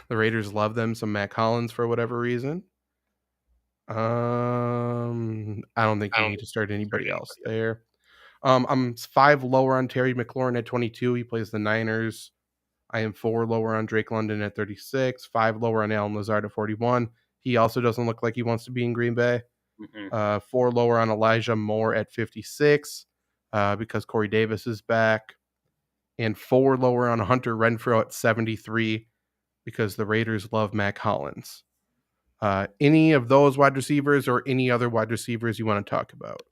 A: The Raiders love them some Matt Collins for whatever reason. I don't think you need to start anybody else there. I'm 5 lower on Terry McLaurin at 22. He plays the Niners. I am 4 lower on Drake London at 36. 5 lower on Alan Lazard at 41. He also doesn't look like he wants to be in Green Bay.
B: Mm-hmm.
A: 4 lower on Elijah Moore at 56 because Corey Davis is back. And 4 lower on Hunter Renfrow at 73 because the Raiders love Matt Collins. Any of those wide receivers or any other wide receivers you want to talk about?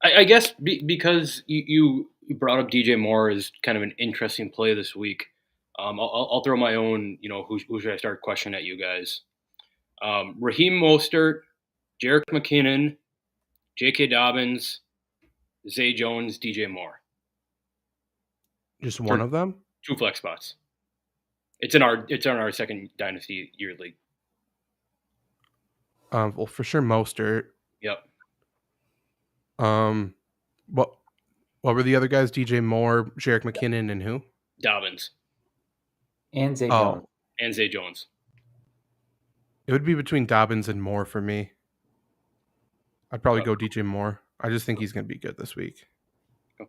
B: I guess because you brought up DJ Moore as kind of an interesting play this week. I'll throw my own, who should I start question at you guys? Raheem Mostert, Jerick McKinnon, J.K. Dobbins, Zay Jones, DJ Moore
A: Just one
B: for
A: of them?
B: 2 flex spots. It's on our second dynasty year league.
A: Well, for sure, Mostert.
B: Yep.
A: Um, what were the other guys? DJ Moore, Jerick McKinnon, and who?
B: Dobbins
C: And Zay Jones.
A: Oh,
B: and Zay Jones.
A: it would be between Dobbins and Moore for me. I'd probably go DJ Moore. I just think he's going to be good this week.
B: Oh.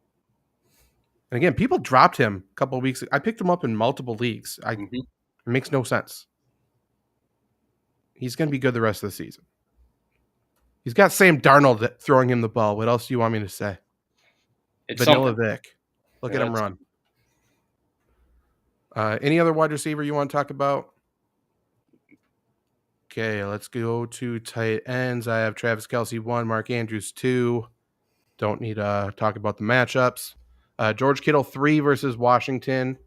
A: And again, people dropped him a couple of weeks. I picked him up in multiple leagues. It makes no sense. He's going to be good the rest of the season. He's got Sam Darnold throwing him the ball. What else do you want me to say?
B: It's
A: Vanilla
B: something.
A: Vic. Look at him run. Any other wide receiver you want to talk about? Okay, let's go to tight ends. I have Travis Kelce 1, Mark Andrews 2. Don't need to talk about the matchups. George Kittle 3 versus Washington.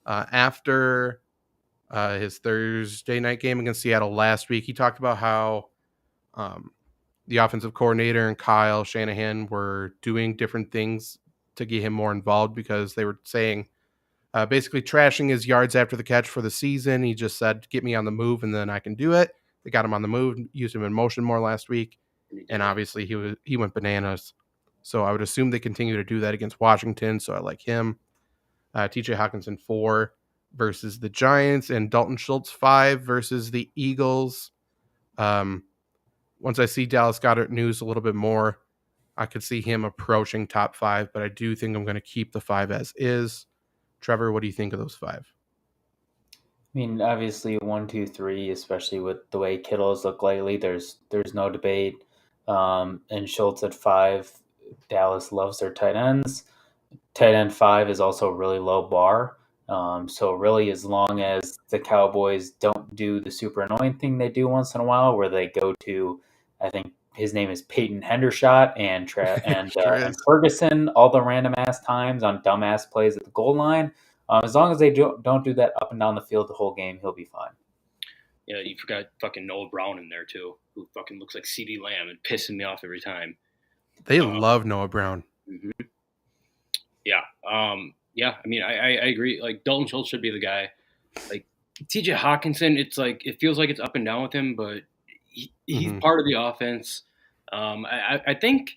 A: After his Thursday night game against Seattle last week, he talked about how the offensive coordinator and Kyle Shanahan were doing different things to get him more involved because they were saying basically trashing his yards after the catch for the season. He just said, get me on the move and then I can do it. They got him on the move, used him in motion more last week. And obviously he went bananas. So I would assume they continue to do that against Washington. So I like him. TJ Hawkinson 4 versus the Giants and Dalton Schultz 5 versus the Eagles. Once I see Dallas Goedert news a little bit more, I could see him approaching top 5, but I do think I'm going to keep the 5 as is. Trevor, what do you think of those 5?
C: I mean, obviously 1, 2, 3, especially with the way Kittle's look lately, there's no debate. And Schultz at 5, Dallas loves their tight ends. Tight end 5 is also a really low bar. So really, as long as the Cowboys don't do the super annoying thing they do once in a while, where they go to, I think his name is Peyton Hendershot and and Ferguson all the random ass times on dumbass plays at the goal line. As long as they don't do that up and down the field the whole game, he'll be fine.
B: Yeah, you forgot fucking Noah Brown in there too, who fucking looks like CeeDee Lamb and pissing me off every time.
A: They love Noah Brown.
B: Mm-hmm. Yeah. Yeah, I mean, I agree. Like, Dalton Schultz should be the guy. Like, TJ Hawkinson, it's like, it feels like it's up and down with him, but he's part of the offense. I think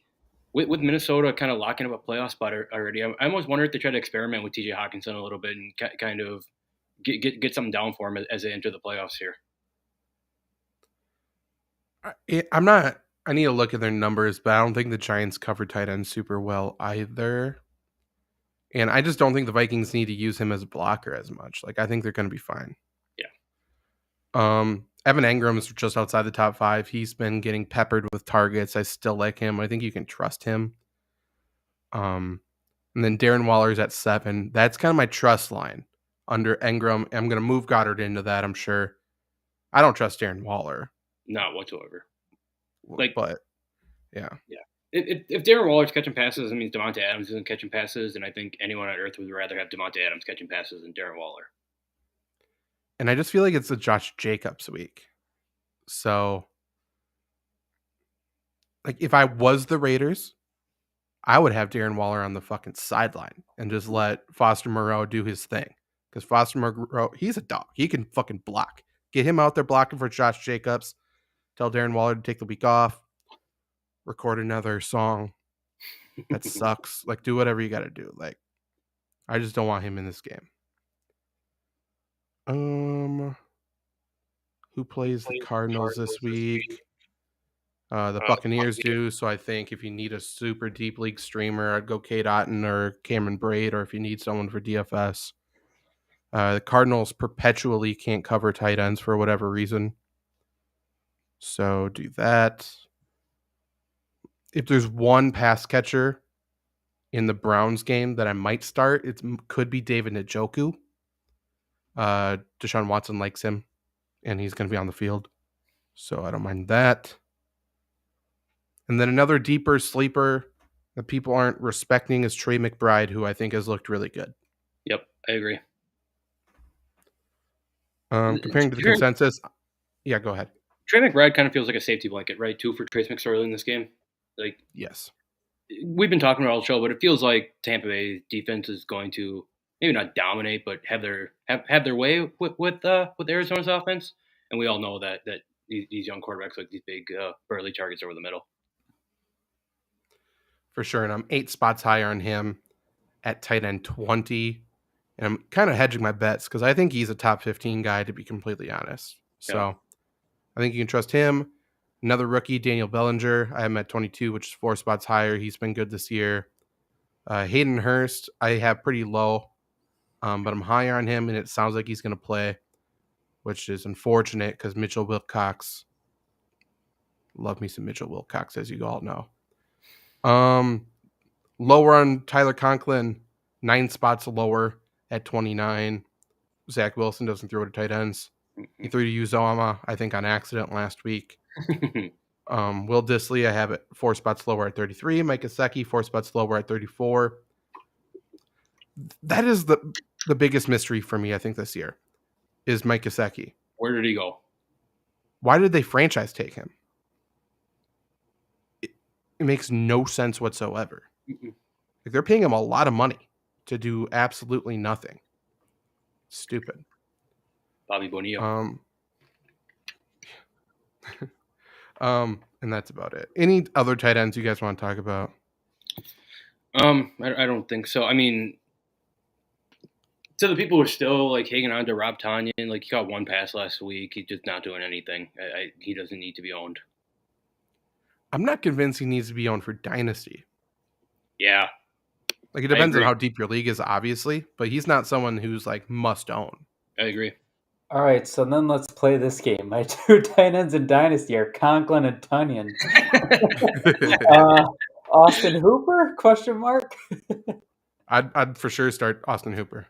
B: with Minnesota kind of locking up a playoff spot already, I almost wonder if they try to experiment with TJ Hawkinson a little bit and kind of get something down for him as they enter the playoffs here.
A: I need to look at their numbers, but I don't think the Giants cover tight end super well either. And I just don't think the Vikings need to use him as a blocker as much. Like, I think they're going to be fine.
B: Yeah.
A: Evan Engram is just outside the top 5. He's been getting peppered with targets. I still like him. I think you can trust him. And then Darren Waller's at 7. That's kind of my trust line under Engram. I'm going to move Goddard into that, I'm sure. I don't trust Darren Waller.
B: Not whatsoever.
A: But yeah.
B: If Darren Waller's catching passes, that means Devontae Adams isn't catching passes, and I think anyone on earth would rather have Devontae Adams catching passes than Darren Waller.
A: And I just feel like it's a Josh Jacobs week. So, like, if I was the Raiders, I would have Darren Waller on the fucking sideline and just let Foster Moreau do his thing. Because Foster Moreau, he's a dog. He can fucking block. Get him out there blocking for Josh Jacobs. Tell Darren Waller to take the week off. Record another song that sucks. Like, do whatever you got to do. Like, I just don't want him in this game. Who plays the Cardinals this week? The Buccaneers do. So I think if you need a super deep league streamer, I'd go Kate Otten or Cameron Braid, or if you need someone for DFS. The Cardinals perpetually can't cover tight ends for whatever reason. So do that. If there's one pass catcher in the Browns game that I might start, it could be David Njoku. Deshaun Watson likes him, and he's going to be on the field. So I don't mind that. And then another deeper sleeper that people aren't respecting is Trey McBride, who I think has looked really good.
B: Yep, I agree.
A: Comparing to the consensus, yeah, go ahead.
B: Trey McBride kind of feels like a safety blanket, right? Too for Trace McSorley in this game. Like
A: Yes.
B: we've been talking about all show, but it feels like Tampa Bay defense is going to maybe not dominate, but have their way with Arizona's offense. And we all know that these young quarterbacks like these big burly targets over the middle.
A: For sure, and I'm 8 spots higher on him at tight end 20. And I'm kind of hedging my bets because I think he's a top 15 guy, to be completely honest. So
B: Yeah.
A: I think you can trust him. Another rookie, Daniel Bellinger. I have him at 22, which is 4 spots higher. He's been good this year. Hayden Hurst, I have pretty low, but I'm higher on him, and it sounds like he's going to play, which is unfortunate because Mitchell Wilcox. Love me some Mitchell Wilcox, as you all know. Lower on Tyler Conklin, 9 spots lower at 29. Zach Wilson doesn't throw to tight ends. He threw to Uzoma, I think, on accident last week. Will Dissly, I have it 4 spots lower at 33. Mike Gesicki, 4 spots lower at 34. That is the biggest mystery for me, I think, this year, is Mike Gesicki.
B: Where did he go?
A: Why did they franchise take him? It makes no sense whatsoever. Like, they're paying him a lot of money to do absolutely nothing. Stupid.
B: Bobby Bonilla.
A: And that's about it. Any other tight ends you guys want to talk about?
B: I don't think so. I mean, to the people who are still like hanging on to Rob Tonyan, like he got 1 pass last week. He's just not doing anything. He doesn't need to be owned.
A: I'm not convinced he needs to be owned for Dynasty.
B: Yeah.
A: Like, it depends on how deep your league is, obviously, but he's not someone who's like must own.
B: I agree.
C: All right, so then let's play this game. My 2 tight ends in Dynasty are Conklin and Tonyan. Austin Hooper? Question mark.
A: I'd for sure start Austin Hooper.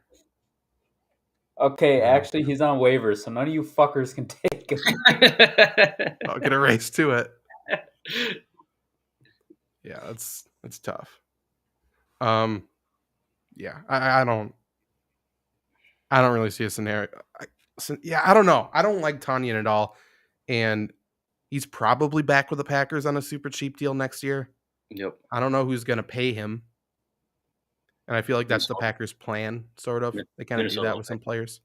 C: Okay, actually, he's on waivers, so none of you fuckers can take him.
A: I'll get a race to it. Yeah, it's tough. Yeah, I don't really see a scenario. I don't know. I don't like Tonyan at all, and he's probably back with the Packers on a super cheap deal next year.
B: Yep.
A: I don't know who's going to pay him, and I feel like that's the Packers' plan, sort of. They kind of do that with some players.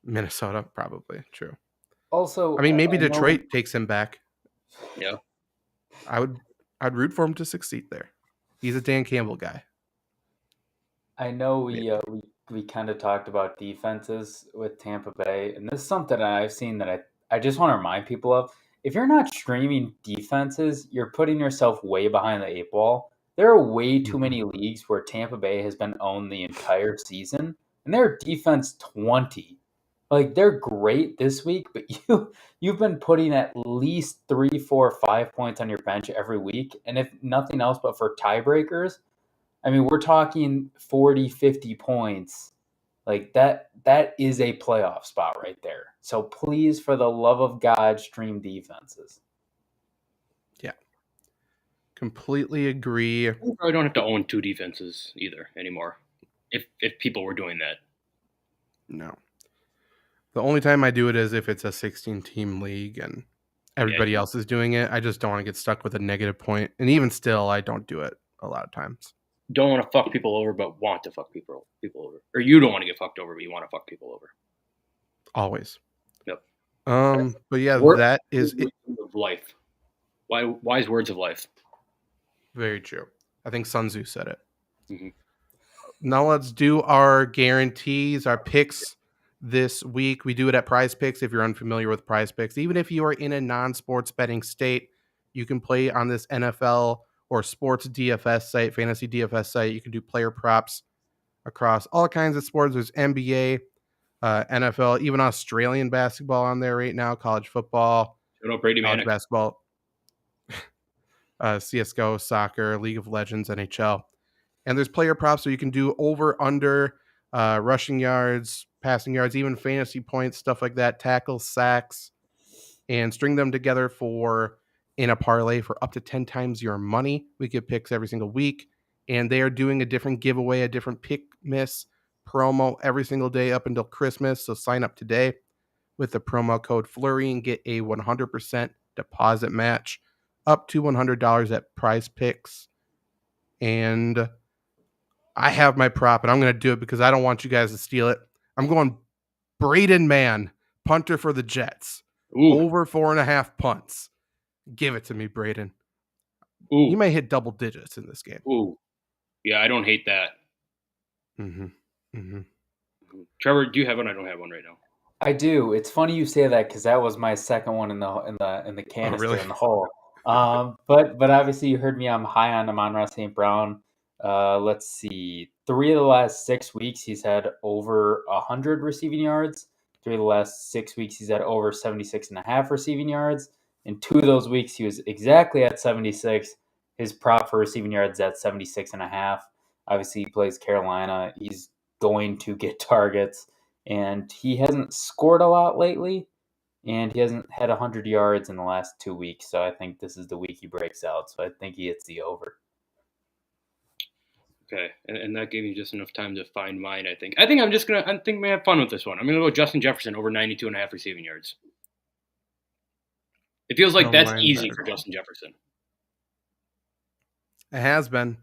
A: Minnesota, probably. True.
C: Also,
A: I mean, maybe Detroit takes him back.
B: Yeah.
A: I'd root for him to succeed there. He's a Dan Campbell guy.
C: I know we kind of talked about defenses with Tampa Bay, and this is something that I've seen that I just want to remind people of. If you're not streaming defenses, you're putting yourself way behind the 8 ball. There are way too many leagues where Tampa Bay has been owned the entire season, and they're defense 20. Like, they're great this week, but you've been putting at least 3, 4, 5 points on your bench every week, and if nothing else but for tiebreakers, I mean, we're talking 40, 50 points. Like, that is a playoff spot right there. So please, for the love of God, stream defenses.
A: Yeah. Completely agree.
B: I probably don't have to own 2 defenses either anymore. If people were doing that.
A: No. The only time I do it is if it's a 16-team league and everybody else is doing it. I just don't want to get stuck with a negative point. And even still, I don't do it a lot of times.
B: Don't want to fuck people over, but want to fuck people over. Or you don't want to get fucked over, but you want to fuck people over.
A: Always.
B: Yep.
A: But yeah, that is it.
B: Of life. Wise words of life.
A: Very true. I think Sun Tzu said it.
B: Mm-hmm.
A: Now let's do our guarantees, our picks this week. We do it at Prize Picks. If you're unfamiliar with Prize Picks, even if you are in a non-sports betting state, you can play on this NFL or sports DFS site, fantasy DFS site. You can do player props across all kinds of sports. There's NBA, NFL, even Australian basketball on there right now, college football, college basketball, CSGO, soccer, League of Legends, NHL. And there's player props, so you can do over, under, rushing yards, passing yards, even fantasy points, stuff like that, tackles, sacks, and string them together in a parlay for up to 10 times your money. We get picks every single week, and they are doing a different giveaway, a different pick miss promo every single day up until Christmas. So sign up today with the promo code Flurry and get a 100% deposit match up to $100 at Prize Picks. And I have my prop, and I'm going to do it because I don't want you guys to steal it. I'm going Braden Mann, punter for the Jets.
B: Ooh,
A: Over 4.5 punts. Give it to me, Braden. He
B: ooh,
A: may hit double digits in this game.
B: ooh. Yeah, I don't hate that.
A: Mm-hmm. Mm-hmm.
B: Trevor, do you have one? I don't have one right now.
C: I do. It's funny you say that because that was my second one in the
A: Oh,
C: canister
A: really?
C: in the hole. But obviously you heard me. I'm high on Amon-Ra St. Brown. Let's see. 3 of the last 6 weeks he's had over 100 receiving yards. 3 of the last 6 weeks he's had over 76.5 receiving yards. In 2 of those weeks he was exactly at 76. His prop for receiving yards at 76.5. Obviously he plays Carolina. He's going to get targets. And he hasn't scored a lot lately, and he hasn't had 100 yards in the last 2 weeks. So I think this is the week he breaks out. So I think he hits the over.
B: Okay, and that gave me just enough time to find mine. I think I'm just gonna. I think I'm gonna have fun with this one. I'm gonna go Justin Jefferson over 92.5 receiving yards. It feels like
A: No
B: that's
A: line
B: easy
A: better
B: for
A: go.
B: Justin Jefferson.
A: It has been.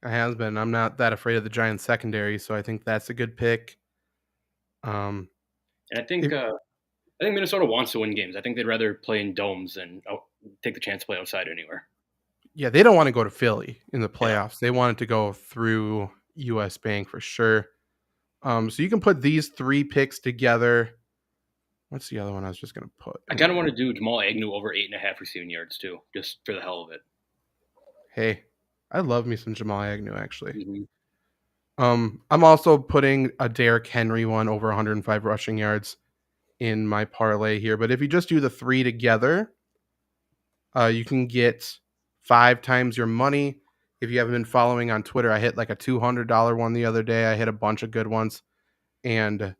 A: It has been. I'm not that afraid of the Giants secondary, so I think that's a good pick.
B: And
A: If,
B: I think Minnesota wants to win games. I think they'd rather play in domes than take the chance to play outside anywhere.
A: yeah, they don't want to go to Philly in the
B: Yeah.
A: playoffs. They want it to go through US Bank for sure. So you can put these 3 picks together. What's the other one I was just gonna put
B: I
A: in
B: kind of want
A: there?
B: to do Jamal Agnew over 8.5 receiving yards too, just for the hell of it.
A: Hey, I love me some Jamal Agnew actually.
B: Mm-hmm.
A: I'm also putting a Derrick Henry one over 105 rushing yards in my parlay here. But if you just do the 3 together, you can get 5 times your money. If you haven't been following on Twitter, I hit like a $200 one the other day. I hit a bunch of good ones. And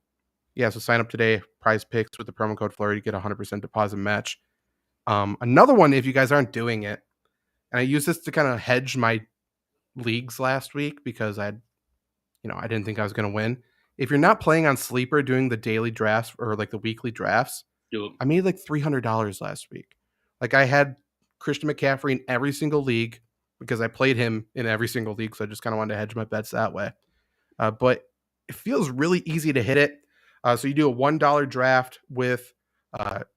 A: yeah, so sign up today, Prize Picks with the promo code Flurry to get a 100% deposit match. Another one, if you guys aren't doing it, and I use this to kind of hedge my leagues last week because I didn't think I was going to win. If you're not playing on Sleeper doing the daily drafts or like the weekly drafts,
B: Do it.
A: I made like $300 last week. Like I had Christian McCaffrey in every single league because I played him in every single league. So I just kind of wanted to hedge my bets that way. But it feels really easy to hit it. So you do a $1 draft with,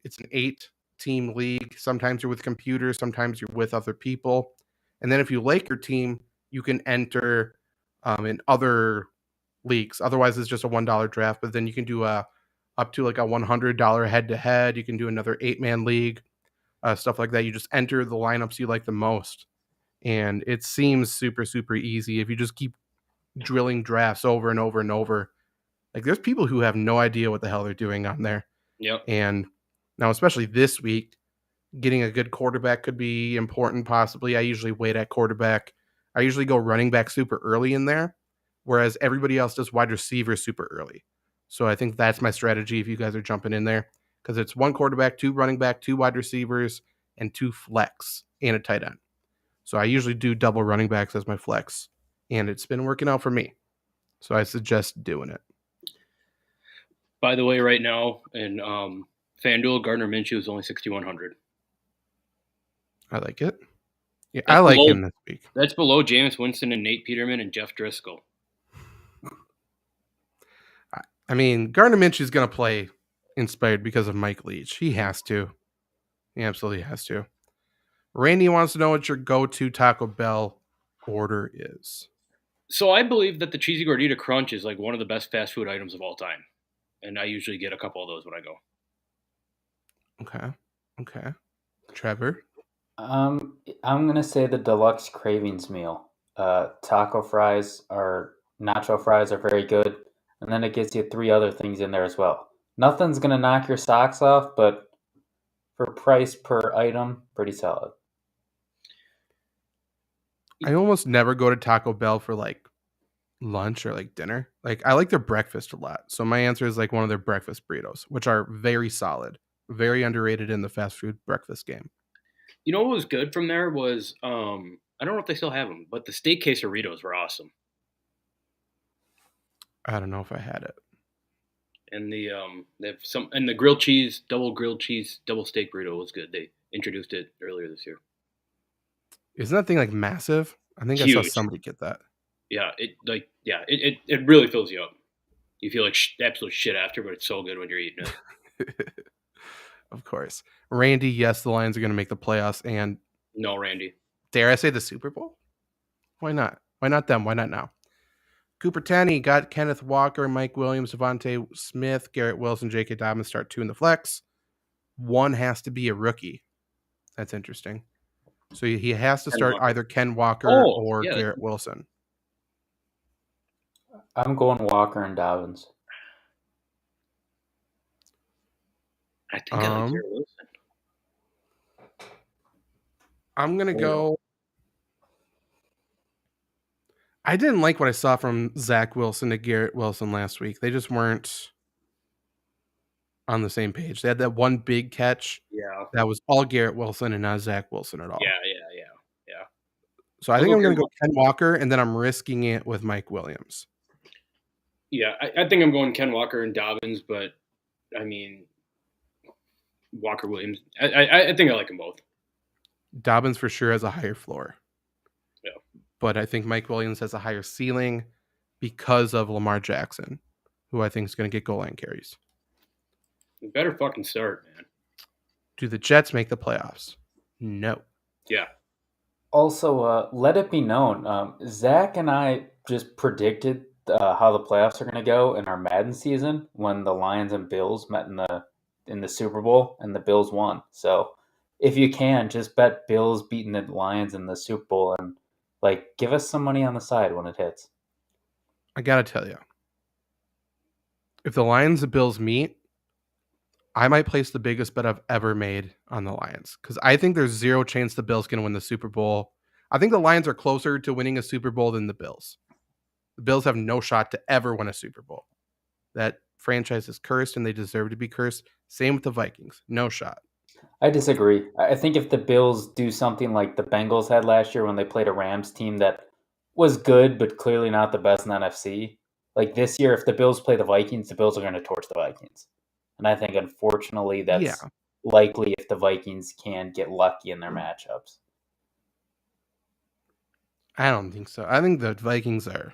A: it's an 8-team league. Sometimes you're with computers, sometimes you're with other people. And then if you like your team, you can enter in other leagues. Otherwise, it's just a $1 draft. But then you can do up to like a $100 head to head. You can do another 8-man league, stuff like that. You just enter the lineups you like the most. And it seems super, super easy if you just keep drilling drafts over and over and over. Like there's people who have no idea what the hell they're doing on there.
B: Yep.
A: And now, especially this week, getting a good quarterback could be important, possibly. I usually wait at quarterback. I usually go running back super early in there, whereas everybody else does wide receiver super early. So I think that's my strategy if you guys are jumping in there because it's 1 quarterback, 2 running back, 2 wide receivers, and 2 flex and a tight end. So I usually do double running backs as my flex, and it's been working out for me. So I suggest doing it.
B: By the way, right now in FanDuel, Gardner Minshew is only 6,100.
A: I like it. Yeah, I
B: That's
A: like
B: below.
A: him this week.
B: That's below Jameis Winston and Nate Peterman and Jeff Driscoll.
A: I mean, Gardner Minshew is going to play inspired because of Mike Leach. He has to. He absolutely has to. Randy wants to know what your go-to Taco Bell order is.
B: So I believe that the cheesy gordita crunch is like one of the best fast food items of all time, and I usually get a couple of those when I go.
A: Okay. Okay. Trevor?
C: I'm gonna say the deluxe cravings meal. Taco fries or nacho fries are very good, and then it gives you 3 other things in there as well. Nothing's gonna knock your socks off, but for price per item, pretty solid.
A: I almost never go to Taco Bell for like lunch or like dinner. Like I like their breakfast a lot. So my answer is like one of their breakfast burritos, which are very solid, very underrated in the fast food breakfast game.
B: You know what was good from there was I don't know if they still have them, but the steak quesadillas were awesome.
A: I don't know if I had it.
B: And they have the grilled cheese, double steak burrito was good. They introduced it earlier this year.
A: Isn't that thing like massive? I think I saw
B: Huge.
A: somebody get that.
B: Yeah, it really fills you up. You feel like absolute shit after, but it's so good when you're eating it.
A: Of course. Randy, yes, the Lions are going to make the playoffs. And
B: No, Randy.
A: dare I say the Super Bowl? Why not? Why not them? Why not now? Cooper Tenney got Kenneth Walker, Mike Williams, Devontae Smith, Garrett Wilson, J.K. Dobbins start 2 in the flex. One has to be a rookie. That's interesting. So he has to start either Ken Walker or Garrett Wilson.
C: I'm going Walker and Dobbins.
B: I think I like Garrett Wilson.
A: I'm going to go. I didn't like what I saw from Zach Wilson to Garrett Wilson last week. They just weren't on the same page. They had that one big catch.
B: Yeah.
A: That was all Garrett Wilson and not Zach Wilson at all.
B: Yeah.
A: So I think I'm going to go Ken Walker, and then I'm risking it with Mike Williams.
B: Yeah, I think I'm going Ken Walker and Dobbins, but I mean, Walker Williams. I think I like them both.
A: Dobbins for sure has a higher floor.
B: Yeah.
A: But I think Mike Williams has a higher ceiling because of Lamar Jackson, who I think is going to get goal line carries.
B: You better fucking start, man.
A: Do the Jets make the playoffs? No.
B: Yeah.
C: Also, let it be known, Zach and I just predicted how the playoffs are going to go in our Madden season when the Lions and Bills met in the Super Bowl and the Bills won. So if you can, just bet Bills beating the Lions in the Super Bowl and give us some money on the side when it hits.
A: I got to tell you, if the Lions and Bills meet, I might place the biggest bet I've ever made on the Lions because I think there's zero chance the Bills can win the Super Bowl. I think the Lions are closer to winning a Super Bowl than the Bills. The Bills have no shot to ever win a Super Bowl. That franchise is cursed and they deserve to be cursed. Same with the Vikings. No shot.
C: I disagree. I think if the Bills do something like the Bengals had last year when they played a Rams team that was good but clearly not the best in the NFC, like this year, if the Bills play the Vikings, the Bills are going to torch the Vikings. And I think, unfortunately, that's likely if the Vikings can get lucky in their matchups.
A: I don't think so. I think the Vikings are.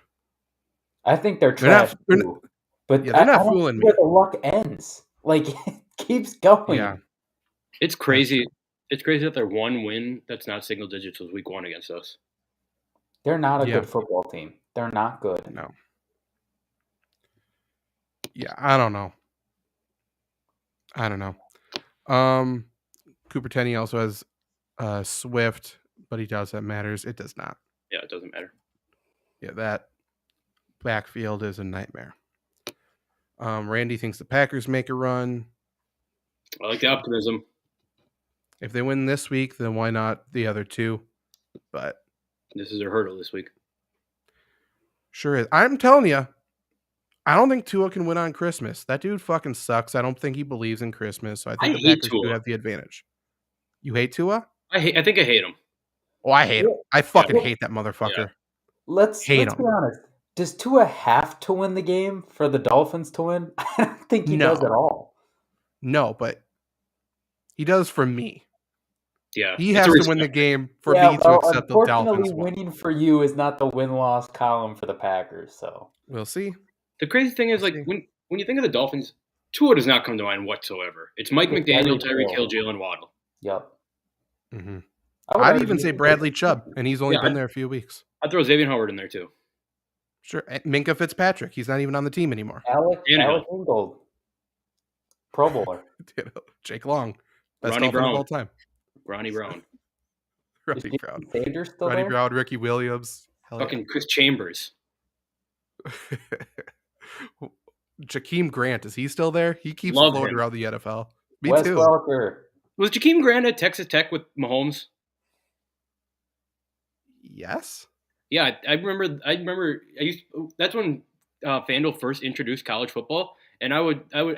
C: I think they're trash too. But
A: they're not fooling me.
C: Where the luck ends. It keeps going.
B: Yeah. It's crazy. It's crazy that their one win that's not single digits was week 1 against us.
C: They're not a good football team. They're not good.
A: No. Yeah, I don't know. Cooper Tenney also has Swift, but he does. That matters. It does not.
B: Yeah, it doesn't matter.
A: Yeah, that backfield is a nightmare. Randy thinks the Packers make a run.
B: I like the optimism.
A: If they win this week, then why not the other two? But
B: this is their hurdle this week.
A: Sure is. I'm telling you, I don't think Tua can win on Christmas. That dude fucking sucks. I don't think he believes in Christmas. So I think the Packers do have the advantage. You hate Tua?
B: I think I hate him.
A: Oh, I hate him. I fucking hate that motherfucker. Yeah.
C: Let's be honest. Does Tua have to win the game for the Dolphins to win? I don't think he does at all.
A: No, but he does for me.
B: Yeah.
A: He has to win the game for me to accept the Dolphins.
C: Unfortunately, winning for you is not the win-loss column for the Packers. So
A: we'll see.
B: The crazy thing is, when you think of the Dolphins, Tua does not come to mind whatsoever. It's Mike McDaniel, Tyreek Hill, Jalen Waddle.
C: Yep.
A: Mm-hmm. I'd even say Bradley Chubb, and he's only been there a few weeks.
B: I'd throw Xavier Howard in there, too.
A: Sure. Minka Fitzpatrick. He's not even on the team anymore.
C: Alec Ingold. Pro Bowler.
A: Jake Long. Best
B: Ronnie Brown
A: of all time.
B: Ronnie Brown.
A: Ronnie Brown.
C: Still
A: Ronnie
C: there?
A: Brown, Ricky Williams.
B: Fucking Chris Chambers.
A: Jakeem Grant, is he still there? He keeps floating around the NFL. Me
C: Wes
A: too.
C: Welker.
B: Was Jakeem Grant at Texas Tech with Mahomes?
A: Yes.
B: Yeah, I remember. That's when FanDuel first introduced college football, and I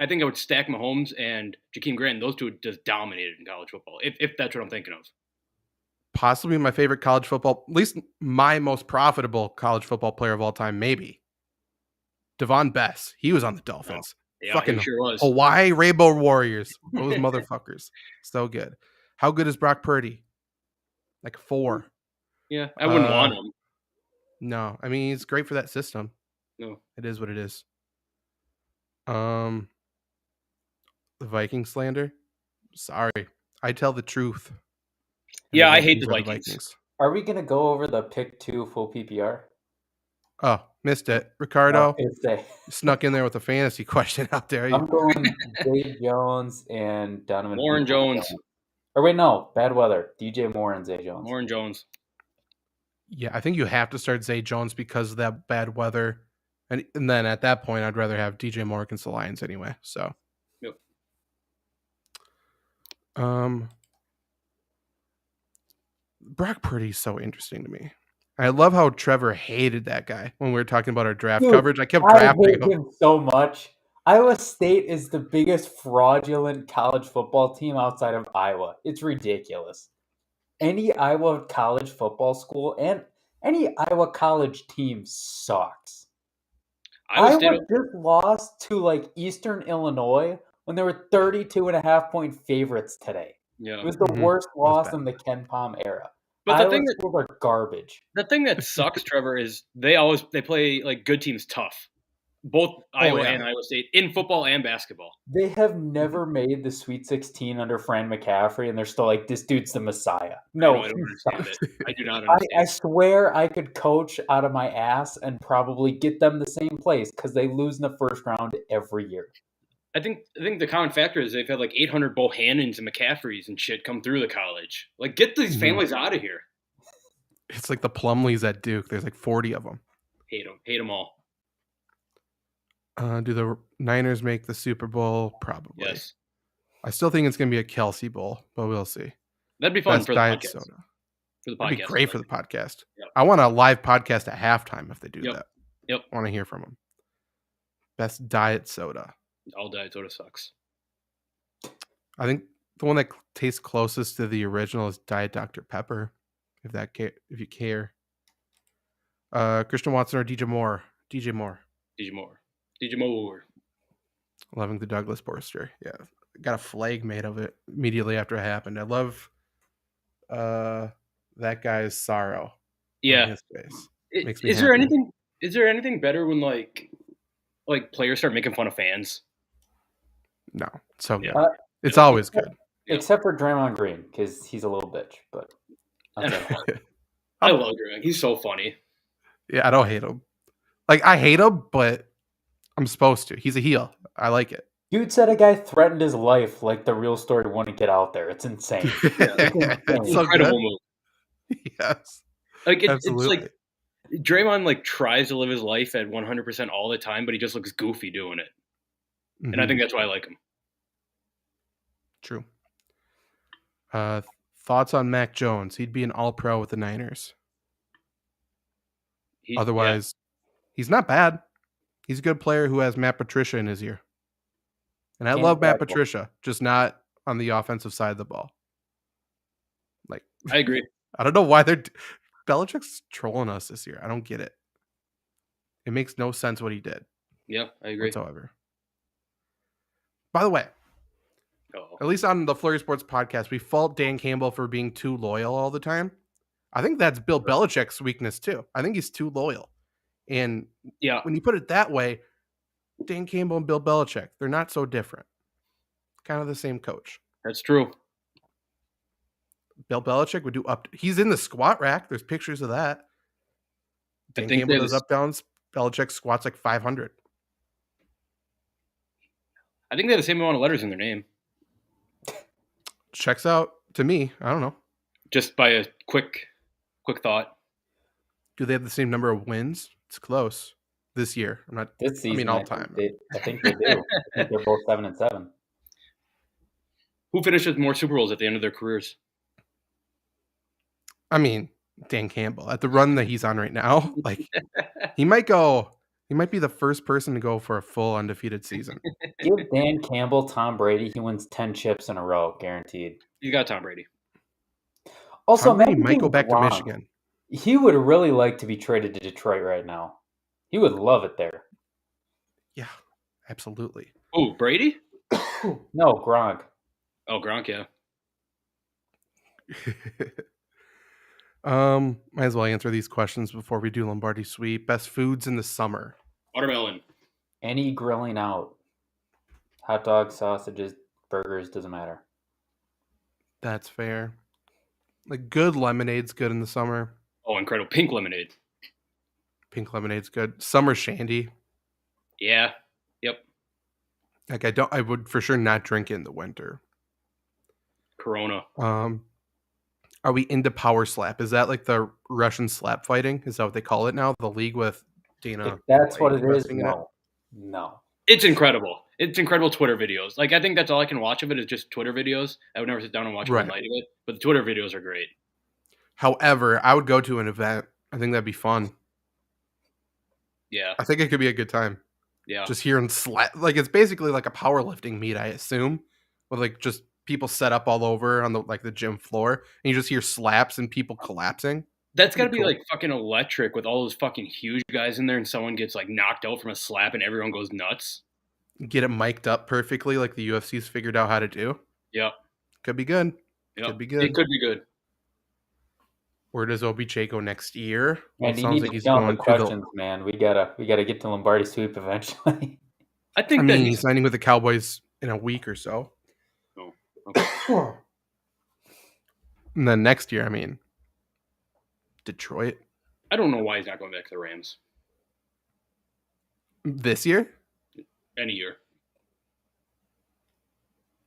B: think I would stack Mahomes and Jakeem Grant. And those two just dominated in college football. If that's what I'm thinking of.
A: Possibly my favorite college football, at least my most profitable college football player of all time, maybe. Devon Bess, he was on the Dolphins.
B: Yeah,
A: Fucking
B: he sure was.
A: Hawaii Rainbow Warriors. Those motherfuckers. So good. How good is Brock Purdy? Like 4.
B: Yeah, I wouldn't want him.
A: No, I mean he's great for that system.
B: No.
A: It is what it is. The Viking slander. Sorry, I tell the truth.
B: Yeah, I hate the Vikings.
C: Are we gonna go over the pick 2 full PPR?
A: Oh, missed it. Ricardo
C: Say.
A: snuck in there with a fantasy question out there.
C: I'm going Zay Jones and Donovan.
B: Warren Jones.
C: Or wait, no, bad weather. DJ Moore and Zay Jones.
B: Warren Jones.
A: Yeah, I think you have to start Zay Jones because of that bad weather. And then at that point, I'd rather have DJ Moore against the Lions anyway. So,
B: yep.
A: Brock Purdy's so interesting to me. I love how Trevor hated that guy when we were talking about our draft coverage. I kept drafting
C: him so much. Iowa State is the biggest fraudulent college football team outside of Iowa. It's ridiculous. Any Iowa college football school and any Iowa college team sucks. Iowa just lost to like Eastern Illinois when they were 32.5-point favorites today.
B: Yeah.
C: It was the worst loss in the Ken Palm era.
B: But
C: Iowa schools are garbage.
B: The thing that sucks, Trevor, is they play like good teams tough. Both Iowa and Iowa State in football and basketball.
C: They have never made the Sweet 16 under Fran McCaffrey, and they're still like, this dude's the Messiah. No,
B: I don't understand it. I do not understand.
C: I swear I could coach out of my ass and probably get them the same place because they lose in the first round every year.
B: I think the common factor is they've had like 800 Bohannons and McCaffreys and shit come through the college. Like, get these families out of here.
A: It's like the Plumleys at Duke. There's like 40 of them.
B: Hate them all.
A: Do the Niners make the Super Bowl? Probably.
B: Yes.
A: I still think it's going to be a Kelsey Bowl, but we'll see.
B: That'd be fun
A: Best
B: for the podcast.
A: Soda.
B: For the podcast.
A: That'd be great for the podcast.
B: Yep.
A: I want a live podcast at halftime if they do that.
B: Yep.
A: I want to hear from them. Best diet soda.
B: All diet soda sucks.
A: I think the one that tastes closest to the original is Diet Dr. Pepper, if you care. Christian Watson or DJ Moore? DJ Moore. Loving the Douglas Borster. Yeah. Got a flag made of it immediately after it happened. I love that guy's sorrow.
B: Yeah.
A: On his face. Makes me
B: is there anything better when like players start making fun of fans?
A: No. So good. It's always good.
C: Except for Draymond Green, because he's a little bitch, but
B: I love Draymond. He's so funny.
A: Yeah, I don't hate him. Like, I hate him, but I'm supposed to. He's a heel. I like it.
C: Dude said a guy threatened his life like the real story wouldn't get out there. It's insane.
A: It's so
B: incredible move.
A: Yes.
B: Like, it's like Draymond like tries to live his life at 100% all the time, but he just looks goofy doing it. Mm-hmm. And I think that's why I like him.
A: True. Thoughts on Mac Jones? He'd be an all-pro with the Niners. Otherwise, he's not bad. He's a good player who has Matt Patricia in his ear. And I love Matt Patricia, just not on the offensive side of the ball. Like,
B: I agree.
A: I don't know why Belichick's trolling us this year. I don't get it. It makes no sense what he did.
B: Yeah, I agree.
A: Whatsoever. By the way, at least on the FlurrySports podcast, we fault Dan Campbell for being too loyal all the time. I think that's Bill Belichick's weakness too. I think he's too loyal. And when you put it that way, Dan Campbell and Bill Belichick, they're not so different. Kind of the same coach.
B: That's true.
A: Bill Belichick would do he's in the squat rack. There's pictures of that. Dan Campbell does up downs. Belichick squats like 500.
B: I think they have the same amount of letters in their name.
A: Checks out to me. I don't know.
B: Just by a quick thought.
A: Do they have the same number of wins? It's close this year. I'm not.
C: This season,
A: I mean, all time.
C: I think they do. I think they're both 7-7.
B: Who finishes more Super Bowls at the end of their careers?
A: I mean, Dan Campbell at the run that he's on right now. Like, he might be the first person to go for a full undefeated season.
C: Give Dan Campbell Tom Brady. He wins 10 chips in a row, guaranteed.
B: You got Tom Brady.
C: Also,
A: Tom Brady might go back to Michigan.
C: He would really like to be traded to Detroit right now. He would love it there.
A: Absolutely.
B: Oh, Brady?
C: No, Gronk.
B: Oh, Gronk, yeah.
A: Might as well answer these questions before we do Lombardi sweep. Best foods in the summer.
B: Watermelon.
C: Any grilling out. Hot dogs, sausages, burgers, doesn't matter.
A: That's fair. Like good lemonade's good in the summer.
B: Oh, incredible. Pink lemonade.
A: Pink lemonade's good. Summer shandy.
B: Yeah. Yep.
A: Like I would for sure not drink it in the winter.
B: Corona.
A: Are we into power slap? Is that like the Russian slap fighting? Is that what they call it now? The league with Dana
C: If that's what
A: White
C: it is,
A: investing in it?
C: no.
B: It's incredible. It's incredible Twitter videos. Like, I think that's all I can watch of it is just Twitter videos. I would never sit down and watch one
A: Right.
B: night of it, but the Twitter videos are great.
A: However, I would go to an event. I think that'd be fun.
B: Yeah.
A: I think it could be a good time.
B: Yeah.
A: Just hearing slap, like it's basically like a powerlifting meet, I assume, with like just people set up all over on the gym floor, and you just hear slaps and people collapsing.
B: That's got to
A: Pretty
B: be
A: cool.
B: like fucking electric with all those fucking huge guys in there and someone gets like knocked out from a slap and everyone goes nuts.
A: Get it mic'd up perfectly, like the UFC's figured out how to do.
B: Yep.
A: Could be good.
B: Yep.
A: Could be good.
B: It could be good.
A: Where does OBJ go next year? Well,
C: And
A: it
C: you
A: sounds
C: need
A: like
C: to
A: he's
C: count the
A: going to
C: questions, man. We gotta get to Lombardi sweep eventually.
B: I think
A: I
B: that
A: mean, he's signing with the Cowboys in a week or so,
B: Oh, okay.
A: and then next year, I mean, Detroit
B: I don't know why he's not going back to the Rams
A: this year.
B: any year.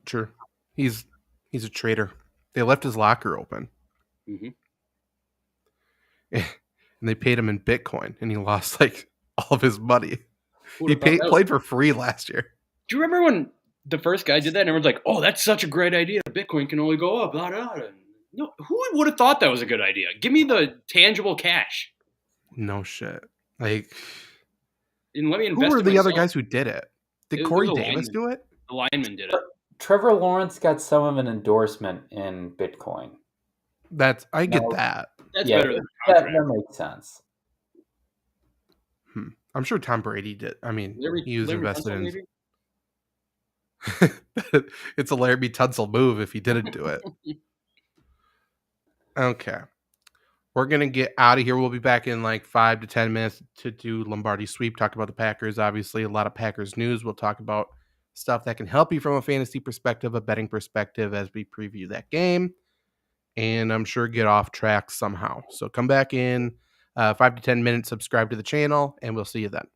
A: Sure, he's a traitor. They left his locker open,
B: Mm-hmm.
A: and they paid him in Bitcoin, and he lost like all of his money.
B: Who'd
A: He
B: have thought that was-
A: played for free last year.
B: Do you remember when the first guy did that and everyone's like, oh, that's such a great idea. Bitcoin can only go up. Blah, blah, blah. No, who would have thought that was a good idea? Give me the tangible cash
A: No shit. Like,
B: and let me
A: who
B: invest
A: were
B: in
A: the other
B: myself.
A: guys who did it? Did
B: It was
A: Corey
B: a
A: Davis
B: lineman.
A: do it?
B: The lineman did it.
C: Trevor Lawrence got some of an endorsement in Bitcoin.
A: I get
C: No.
A: that.
B: That's
C: Yeah,
B: better than a
C: that
B: contract.
C: makes sense.
A: I'm sure Tom Brady did. I mean, he was
B: Larry
A: invested
B: Tunsil,
A: in.
B: maybe?
A: It's a Larry Tunsil move if he didn't do it. Okay. We're going to get out of here. We'll be back in like 5 to 10 minutes to do Lombardi sweep, talk about the Packers. Obviously, a lot of Packers news. We'll talk about stuff that can help you from a fantasy perspective, a betting perspective as we preview that game. And I'm sure get off track somehow. So come back in 5 to 10 minutes, subscribe to the channel, and we'll see you then.